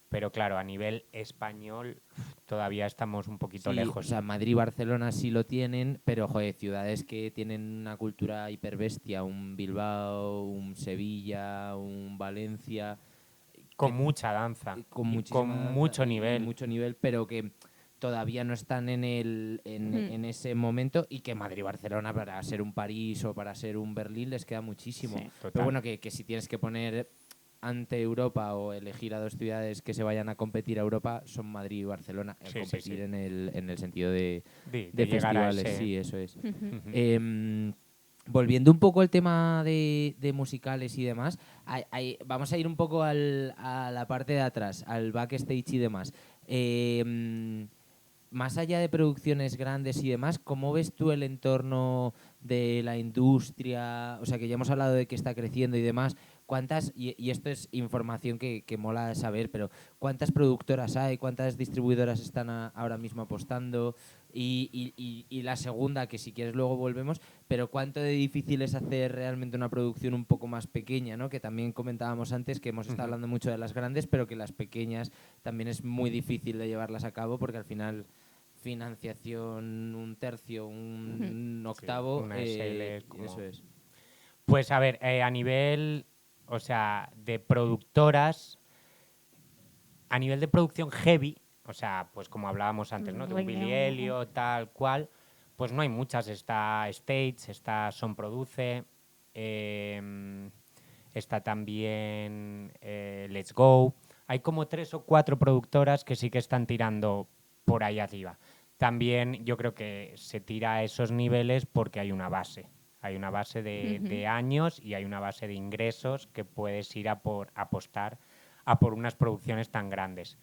Pero claro, a nivel español todavía estamos un poquito
Sí,
lejos.
o sea, Madrid y Barcelona sí lo tienen, pero joder, ciudades que tienen una cultura hiperbestia, un Bilbao, un Sevilla, un Valencia,
Con
que
mucha danza
con
y con
muchísima danza
mucho
y
nivel.
mucho nivel, pero que todavía no están en ese momento, y que Madrid y Barcelona para ser un París o para ser un Berlín les queda muchísimo.
Sí.
Total.
Pero bueno, que si tienes que poner ante Europa o elegir a dos ciudades que se vayan a competir a Europa, son Madrid y Barcelona.
Sí, sí,
Competir
sí.
en el sentido de
De llegar a
festivales,
ese...
sí, eso es.
Ujú.
Volviendo un poco al tema de musicales y demás, vamos a ir un poco a la parte de atrás, al backstage y demás. Más allá de producciones grandes y demás, ¿cómo ves tú el entorno de la industria? O sea, que ya hemos hablado de que está creciendo y demás. Y esto es información que mola saber, pero ¿cuántas productoras hay? ¿Cuántas distribuidoras están ahora mismo apostando? Y la segunda, que si quieres luego volvemos, pero ¿cuánto de difícil es hacer realmente una producción un poco más pequeña, ¿no? Que también comentábamos antes que hemos estado hablando mucho de las grandes, pero que las pequeñas también es muy difícil de llevarlas a cabo porque al final financiación un tercio, un octavo,
una SL es como...
eso es.
Pues a ver, a nivel, o sea, de productoras, a nivel de producción heavy, o sea, pues como hablábamos antes, ¿no? De un
Rey
Billy
León,
Elliot, tal cual, pues no hay muchas. Está States, está Son Produce, está también Let's Go. Hay como 3 o 4 productoras que sí que están tirando por ahí arriba. También yo creo que se tira a esos niveles porque hay una base. Hay una base de años y hay una base de ingresos que puedes ir a por apostar a por unas producciones tan grandes.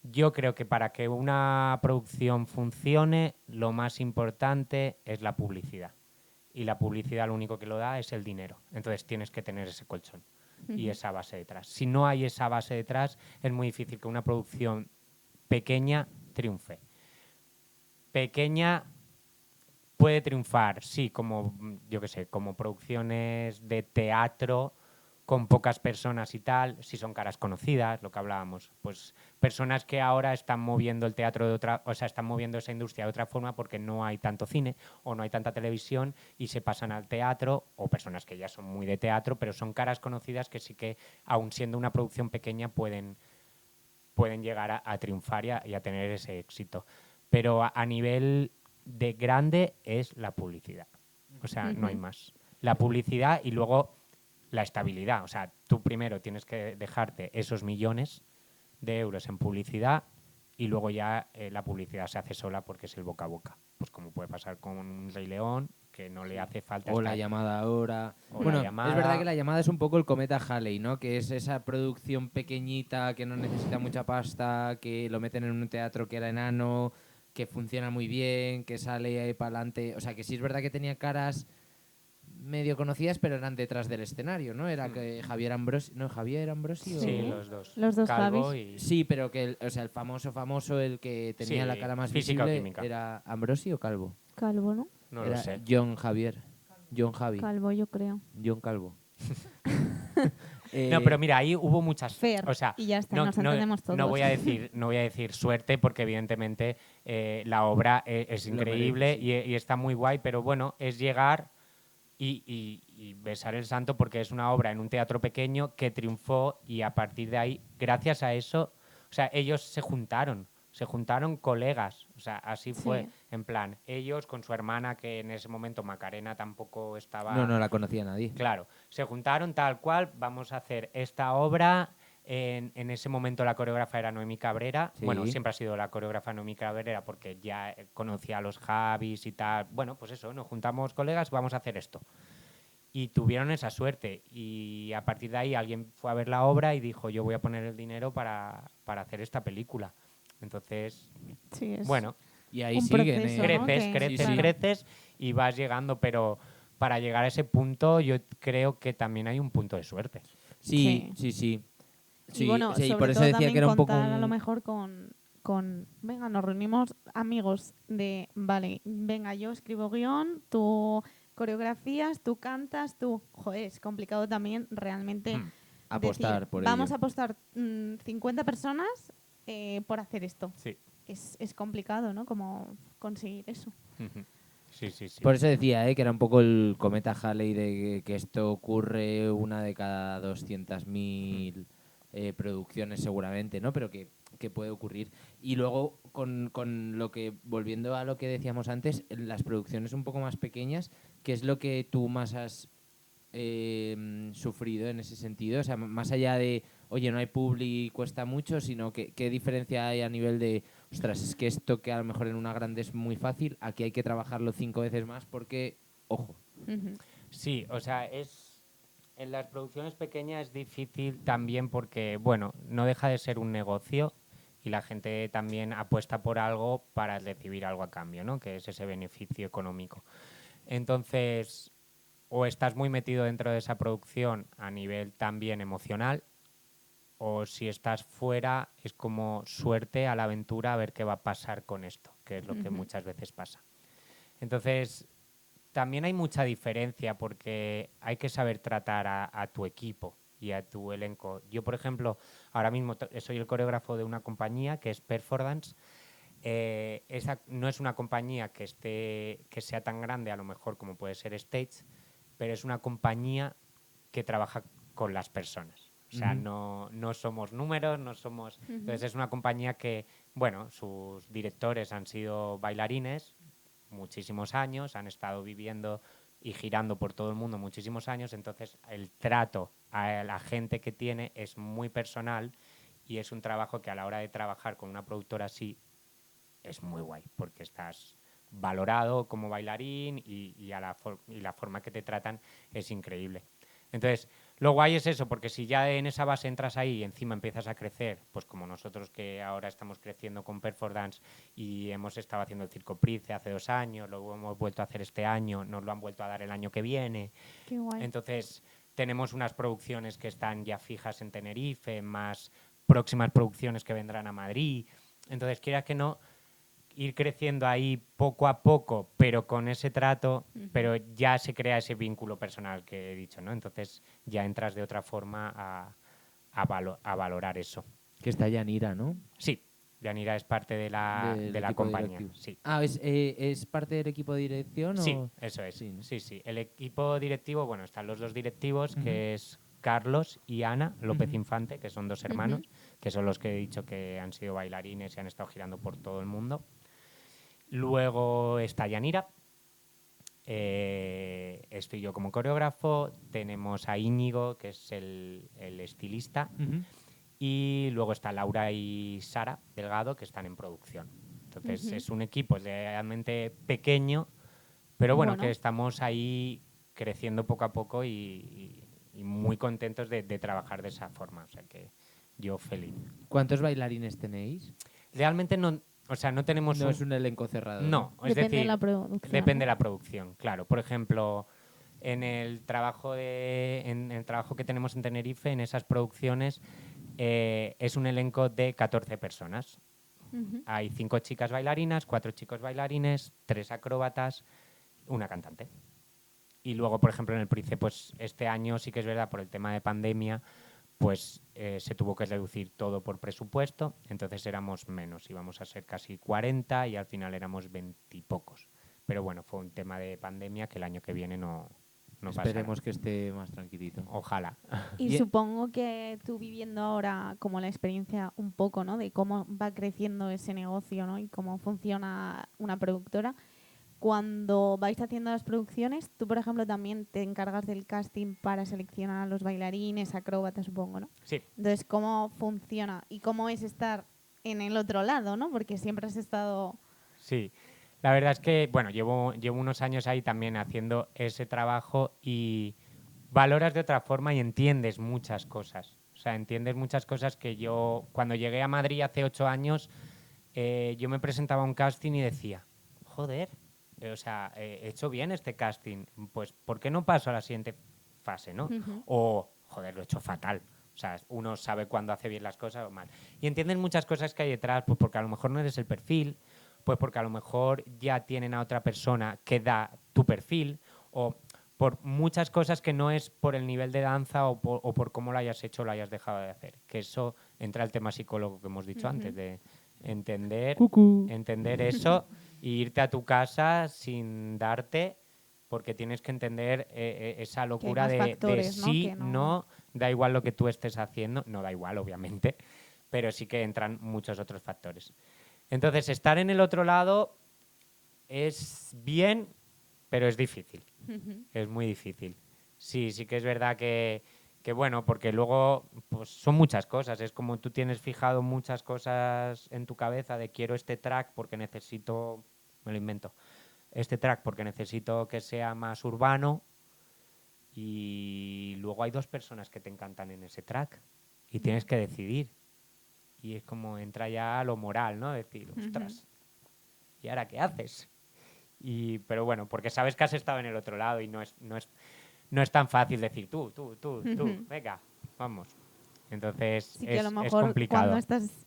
Yo creo que para que una producción funcione, lo más importante es la publicidad. Y la publicidad lo único que lo da es el dinero. Entonces tienes que tener ese colchón y esa base detrás. Si no hay esa base detrás, es muy difícil que una producción pequeña triunfe. Pequeña puede triunfar, sí, como, yo qué sé, como producciones de teatro con pocas personas y tal, si son caras conocidas, lo que hablábamos, pues personas que ahora están moviendo el teatro de otra, o sea, están moviendo esa industria de otra forma porque no hay tanto cine o no hay tanta televisión y se pasan al teatro, o personas que ya son muy de teatro, pero son caras conocidas que sí que, aun siendo una producción pequeña, pueden llegar a triunfar y a tener ese éxito. Pero a nivel de grande es la publicidad. O sea, no hay más. La publicidad y luego la estabilidad. O sea, tú primero tienes que dejarte esos millones de euros en publicidad y luego ya la publicidad se hace sola porque es el boca a boca. Pues como puede pasar con Rey León, que no le hace falta
O La Llamada ahora.
O
Bueno,
La Llamada.
es verdad que La Llamada es un poco el cometa Halley, ¿no? Que es esa producción pequeñita que no necesita mucha pasta, que lo meten en un teatro que era enano, que funciona muy bien, que sale ahí para adelante. O sea, que sí es verdad que tenía caras medio conocidas, pero eran detrás del escenario, ¿no? Era que Javier Ambrosi... ¿No, Javier Ambrosi?
Sí,
Sí.
los dos.
Los dos
Calvo
Javis.
y...
Sí, pero que el famoso, el que tenía
Sí,
la cara más
física o
visible,
química.
¿era Ambrosi o Calvo?
Calvo, ¿no?
No
Era
lo sé.
John Javier. John Javi.
Calvo, yo creo.
John Calvo.
No, pero mira, ahí hubo muchas...
Fer,
O sea,
y ya está, nos entendemos todos.
no voy a decir suerte porque evidentemente la obra es
Lo
increíble
merece, sí.
y está muy guay, pero bueno, es llegar y besar el santo porque es una obra en un teatro pequeño que triunfó y a partir de ahí, gracias a eso, o sea, ellos se juntaron colegas, o sea, así fue,
Sí.
en plan, ellos con su hermana que en ese momento Macarena tampoco estaba...
No la conocía nadie.
Claro, se juntaron tal cual, vamos a hacer esta obra. En ese momento la coreógrafa era Noemí Cabrera.
Sí.
Bueno, siempre ha sido la coreógrafa Noemí Cabrera porque ya conocía a los Javis y tal. Bueno, pues eso, nos juntamos colegas, vamos a hacer esto. Y tuvieron esa suerte. Y a partir de ahí alguien fue a ver la obra y dijo, yo voy a poner el dinero para hacer esta película. Entonces,
Sí, es
bueno,
Y ahí
un
siguen,
proceso, ¿no?
creces,
Que-
creces y vas llegando, pero para llegar a ese punto yo creo que también hay un punto de suerte.
Sí.
Y bueno,
o sea, y
sobre
por eso
todo
decía
también
que era un poco
contar a lo mejor venga, nos reunimos amigos vale, venga, yo escribo guión, tú coreografías, tú cantas, joder, es complicado también realmente
apostar
decir,
por
vamos
ello.
a apostar 50 personas por hacer esto.
Sí.
Es complicado, ¿no? Como conseguir eso.
Sí, sí, sí.
Por eso decía que era un poco el cometa Halley de que esto ocurre una de cada 200.000 producciones seguramente, ¿no? Pero que puede ocurrir. Y luego, con lo que, volviendo a lo que decíamos antes, las producciones un poco más pequeñas, ¿qué es lo que tú más has sufrido en ese sentido? O sea, más allá de, oye, no hay publi, cuesta mucho, sino que qué diferencia hay a nivel de, ostras, es que esto que a lo mejor en una grande es muy fácil, aquí hay que trabajarlo 5 veces más porque, ojo.
Sí, o sea, en las producciones pequeñas es difícil también porque, bueno, no deja de ser un negocio y la gente también apuesta por algo para recibir algo a cambio, ¿no? Que es ese beneficio económico. Entonces, o estás muy metido dentro de esa producción a nivel también emocional, o si estás fuera es como suerte a la aventura a ver qué va a pasar con esto, que es lo que muchas veces pasa. Entonces, también hay mucha diferencia porque hay que saber tratar a tu equipo y a tu elenco. Yo, por ejemplo, ahora mismo soy el coreógrafo de una compañía que es Performance. Esa no es una compañía que sea tan grande a lo mejor como puede ser Stage, pero es una compañía que trabaja con las personas. O sea, no somos números, no somos... Entonces es una compañía que, bueno, sus directores han sido bailarines muchísimos años, han estado viviendo y girando por todo el mundo muchísimos años, entonces el trato a la gente que tiene es muy personal y es un trabajo que a la hora de trabajar con una productora así es muy guay, porque estás valorado como bailarín y la forma que te tratan es increíble. Entonces, lo guay es eso, porque si ya en esa base entras ahí y encima empiezas a crecer, pues como nosotros que ahora estamos creciendo con Performance y hemos estado haciendo el Circo Price hace 2 años, lo hemos vuelto a hacer este año, nos lo han vuelto a dar el año que viene.
Qué guay.
Entonces, tenemos unas producciones que están ya fijas en Tenerife, más próximas producciones que vendrán a Madrid. Entonces, quieras que no, ir creciendo ahí poco a poco, pero con ese trato, pero ya se crea ese vínculo personal que he dicho, ¿no? Entonces ya entras de otra forma a valorar eso.
Que está Yanira, ¿no?
Sí, Yanira es parte de la
Del
de la
equipo
compañía.
directivo.
Sí.
Ah, ¿es parte del equipo de dirección
Sí,
o...?
eso es.
Sí, ¿no?
Sí, sí. El equipo directivo, bueno, están los dos directivos,
Ujú.
que es Carlos y Ana López
Ujú.
Infante, que son dos hermanos, que son los que he dicho que han sido bailarines y han estado girando por todo el mundo. Luego está Yanira, estoy yo como coreógrafo, tenemos a Íñigo, que es el estilista,
Ujú.
y luego está Laura y Sara Delgado, que están en producción. Entonces es un equipo realmente pequeño, pero bueno, que estamos ahí creciendo poco a poco y muy contentos de trabajar de esa forma. O sea que yo feliz.
¿Cuántos bailarines tenéis?
Realmente no, o sea, no tenemos
No es un elenco cerrado.
No, es
Depende de
decir,
la producción,
depende
¿no?
de la producción, claro. Por ejemplo, en el trabajo en el trabajo que tenemos en Tenerife, en esas producciones, es un elenco de 14 personas. Hay 5 chicas bailarinas, 4 chicos bailarines, 3 acróbatas, una cantante. Y luego, por ejemplo, en el Price, pues este año sí que es verdad, por el tema de pandemia, pues se tuvo que reducir todo por presupuesto, entonces éramos menos, íbamos a ser casi 40 y al final éramos 20 y pocos. Pero bueno, fue un tema de pandemia que el año que viene no pasará.
Esperemos que esté más tranquilito.
Ojalá.
Y supongo que tú viviendo ahora como la experiencia un poco, ¿no? De cómo va creciendo ese negocio, ¿no? Y cómo funciona una productora. Cuando vais haciendo las producciones, tú, por ejemplo, también te encargas del casting para seleccionar a los bailarines, acróbatas, supongo, ¿no?
Sí.
Entonces, ¿cómo funciona? Y cómo es estar en el otro lado, ¿no? Porque siempre has estado...
Sí, la verdad es que, bueno, llevo unos años ahí también haciendo ese trabajo y valoras de otra forma y entiendes muchas cosas. O sea, entiendes muchas cosas que yo, cuando llegué a Madrid hace 8 años, yo me presentaba a un casting y decía, joder, o sea, he hecho bien este casting, pues ¿por qué no paso a la siguiente fase, no? O, joder, lo he hecho fatal. O sea, uno sabe cuándo hace bien las cosas o mal. Y entiendes muchas cosas que hay detrás, pues porque a lo mejor no eres el perfil, pues porque a lo mejor ya tienen a otra persona que da tu perfil, o por muchas cosas que no es por el nivel de danza o por cómo lo hayas hecho o lo hayas dejado de hacer. Que eso entra el tema psicólogo que hemos dicho antes, de entender eso e irte a tu casa sin darte, porque tienes que entender esa locura
más
de
factores, ¿no?
sí,
Que no-
no, da igual lo que tú estés haciendo, no da igual, obviamente, pero sí que entran muchos otros factores. Entonces, estar en el otro lado es bien, pero es difícil. Es muy difícil. Sí, sí que es verdad que bueno, porque luego pues son muchas cosas. Es como tú tienes fijado muchas cosas en tu cabeza de quiero este track porque necesito, me lo invento, este track porque necesito que sea más urbano y luego hay 2 personas que te encantan en ese track y tienes que decidir. Y es como entra ya lo moral, ¿no? Decir, ostras, ¿y ahora qué haces? Pero bueno, porque sabes que has estado en el otro lado y no es tan fácil decir tú, venga, vamos. Entonces
Sí que a lo
es
mejor
complicado.
cuando estás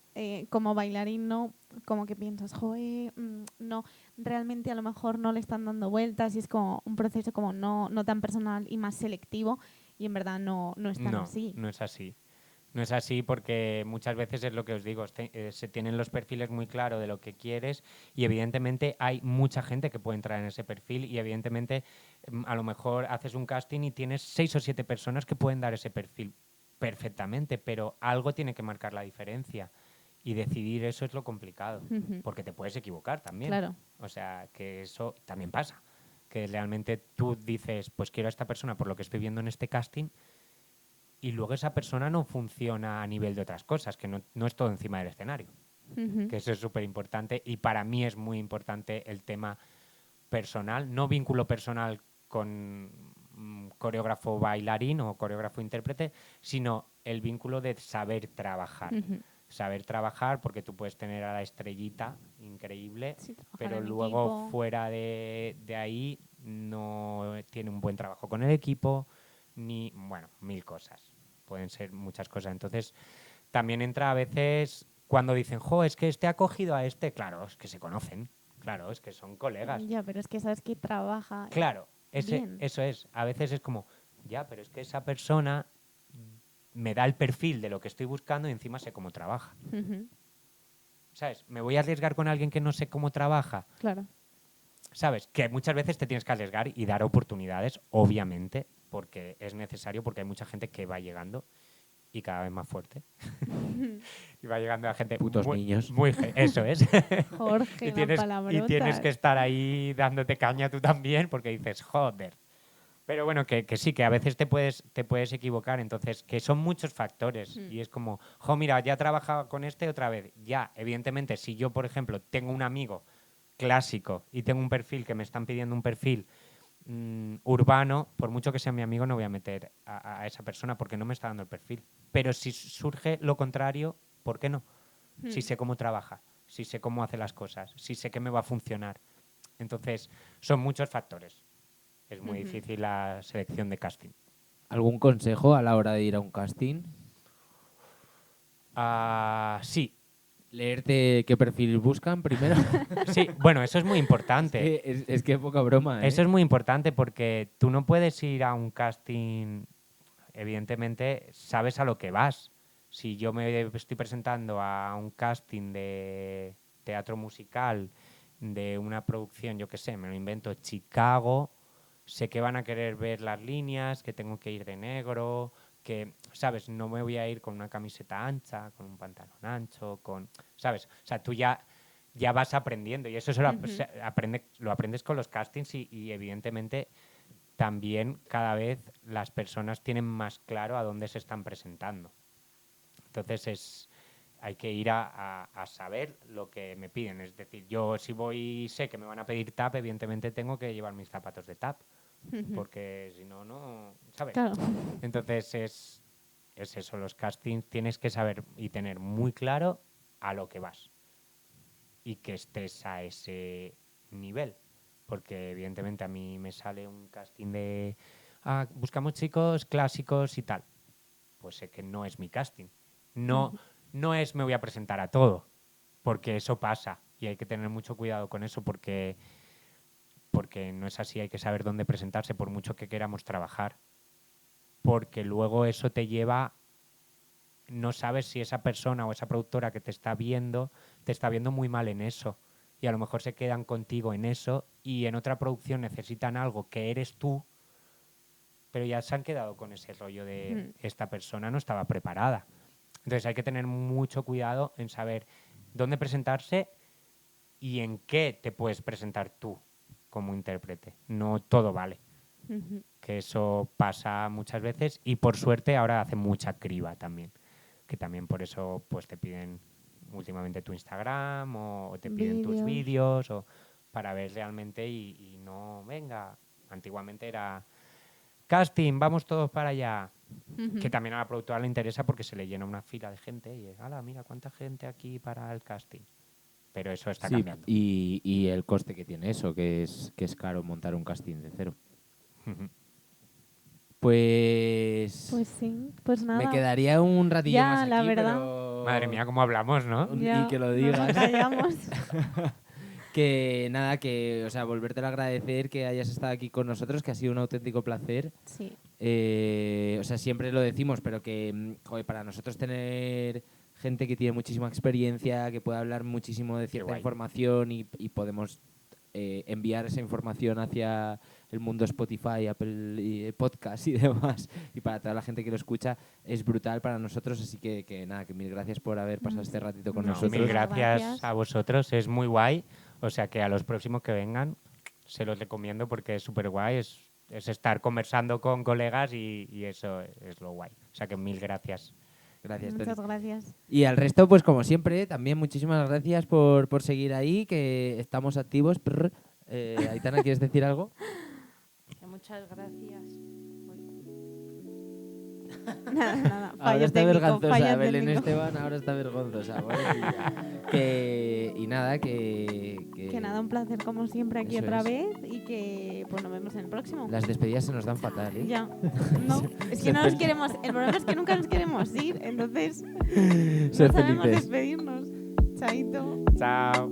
como bailarín, ¿no? Como que piensas, joder, no, realmente a lo mejor no le están dando vueltas y es como un proceso como no tan personal y más selectivo y en verdad no es tan así.
No es así. No es así porque muchas veces es lo que os digo, se tienen los perfiles muy claros de lo que quieres y evidentemente hay mucha gente que puede entrar en ese perfil y evidentemente a lo mejor haces un casting y tienes 6 o 7 personas que pueden dar ese perfil perfectamente, pero algo tiene que marcar la diferencia y decidir eso es lo complicado, porque te puedes equivocar también.
Claro.
O sea, que eso también pasa, que realmente tú dices, pues quiero a esta persona por lo que estoy viendo en este casting y luego esa persona no funciona a nivel de otras cosas, que no es todo encima del escenario. Que eso es súper importante y para mí es muy importante el tema personal, no vínculo personal con coreógrafo bailarín o coreógrafo intérprete, sino el vínculo de saber trabajar. Saber trabajar porque tú puedes tener a la estrellita increíble,
Sí, trabajar
pero
en
luego
equipo.
fuera de ahí no tiene un buen trabajo con el equipo, bueno, 1000 cosas. Pueden ser muchas cosas. Entonces, también entra a veces cuando dicen, jo, es que este ha cogido a este, claro, es que se conocen, claro, es que son colegas.
Ya, pero es que sabes que trabaja.
Claro,
Bien.
eso es. A veces es como, ya, pero es que esa persona me da el perfil de lo que estoy buscando y encima sé cómo trabaja.
Ujú,
¿Sabes? ¿Me voy a arriesgar con alguien que no sé cómo trabaja?
claro.
¿Sabes? Que muchas veces te tienes que arriesgar y dar oportunidades, obviamente, porque es necesario, porque hay mucha gente que va llegando y cada vez más fuerte. Y va llegando a gente
Putos niños.
eso es.
Jorge,
y,
no
tienes, y
palabrotas.
tienes que estar ahí dándote caña tú también porque dices, joder. Pero bueno, que sí, que a veces te puedes equivocar, entonces, que son muchos factores. Y es como, jo, mira, ya he trabajado con este otra vez. Ya, evidentemente, si yo, por ejemplo, tengo un amigo clásico y tengo un perfil que me están pidiendo un perfil urbano, por mucho que sea mi amigo, no voy a meter a esa persona porque no me está dando el perfil. Pero si surge lo contrario, ¿por qué no? Si sé cómo trabaja, si sé cómo hace las cosas, si sé que me va a funcionar. Entonces, son muchos factores. Es muy difícil la selección de casting.
¿Algún consejo a la hora de ir a un casting?
Sí,
Leerte qué perfil buscan primero.
sí, bueno, eso es muy importante.
Es que poca broma, ¿eh?
Eso es muy importante porque tú no puedes ir a un casting, evidentemente, sabes a lo que vas. Si yo me estoy presentando a un casting de teatro musical, de una producción, yo qué sé, me lo invento, Chicago, sé que van a querer ver las líneas, que tengo que ir de negro, que, ¿sabes? No me voy a ir con una camiseta ancha, con un pantalón ancho, ¿sabes? O sea, tú ya vas aprendiendo y eso lo aprendes con los castings y evidentemente también cada vez las personas tienen más claro a dónde se están presentando. Entonces hay que ir a saber lo que me piden. Es decir, yo si voy y sé que me van a pedir tap, evidentemente tengo que llevar mis zapatos de tap, porque si no, no, ¿sabes?
Claro.
Entonces es eso, los castings tienes que saber y tener muy claro a lo que vas y que estés a ese nivel. Porque evidentemente a mí me sale un casting de buscamos chicos clásicos y tal. Pues sé que no es mi casting. No es me voy a presentar a todo, porque eso pasa y hay que tener mucho cuidado con eso porque no es así, hay que saber dónde presentarse por mucho que queramos trabajar. Porque luego eso te lleva, no sabes si esa persona o esa productora que te está viendo muy mal en eso. Y a lo mejor se quedan contigo en eso y en otra producción necesitan algo que eres tú, pero ya se han quedado con ese rollo de esta persona no estaba preparada. Entonces hay que tener mucho cuidado en saber dónde presentarse y en qué te puedes presentar tú como intérprete. No todo vale. Que eso pasa muchas veces y por suerte ahora hace mucha criba también. Que también por eso pues te piden últimamente tu Instagram o te piden tus vídeos o para ver realmente y no, venga, antiguamente era casting, vamos todos para allá. Que también a la productora le interesa porque se le llena una fila de gente y es, ¡hala, mira cuánta gente aquí para el casting! Pero eso está
Sí,
cambiando.
y el coste que tiene eso, que es caro montar un casting de cero. Pues
Pues sí, pues nada.
me quedaría un ratillo
Ya,
más aquí,
la verdad.
pero...
Madre mía, cómo hablamos, ¿no?
Y
Ya,
que lo
no
digas.
nos callamos.
Que nada, que, o sea, volverte a agradecer que hayas estado aquí con nosotros, que ha sido un auténtico placer.
Sí.
O sea, siempre lo decimos, pero que, joder, para nosotros tener gente que tiene muchísima experiencia, que puede hablar muchísimo de cierta
guay.
información y podemos enviar esa información hacia el mundo Spotify, Apple y Podcast y demás, y para toda la gente que lo escucha, es brutal para nosotros, así que nada, que mil gracias por haber pasado este ratito con
No,
nosotros.
mil
Muchísimas
gracias
gracias.
a vosotros, es muy guay. O sea que a los próximos que vengan se los recomiendo porque es súper guay. Es estar conversando con colegas y eso es lo guay. O sea que mil gracias.
Gracias,
Muchas
Tony.
gracias.
Y al resto, pues como siempre, también muchísimas gracias por seguir ahí, que estamos activos. Aitana, ¿quieres decir algo?
Que muchas gracias.
Nada.
Ahora
Fallo
está
técnico,
vergonzosa,
fallo
Belén
técnico.
Esteban, ahora está vergonzosa. pobrecilla. Y nada,
Que nada, un placer como siempre aquí
Eso
otra
es.
vez y que pues nos vemos en el próximo.
Las despedidas se nos dan fatal, ¿eh?
Ya. No, es que no nos queremos. El problema es que nunca nos queremos ir, entonces no
Ser
sabemos
felices.
despedirnos. Chaito.
Chao.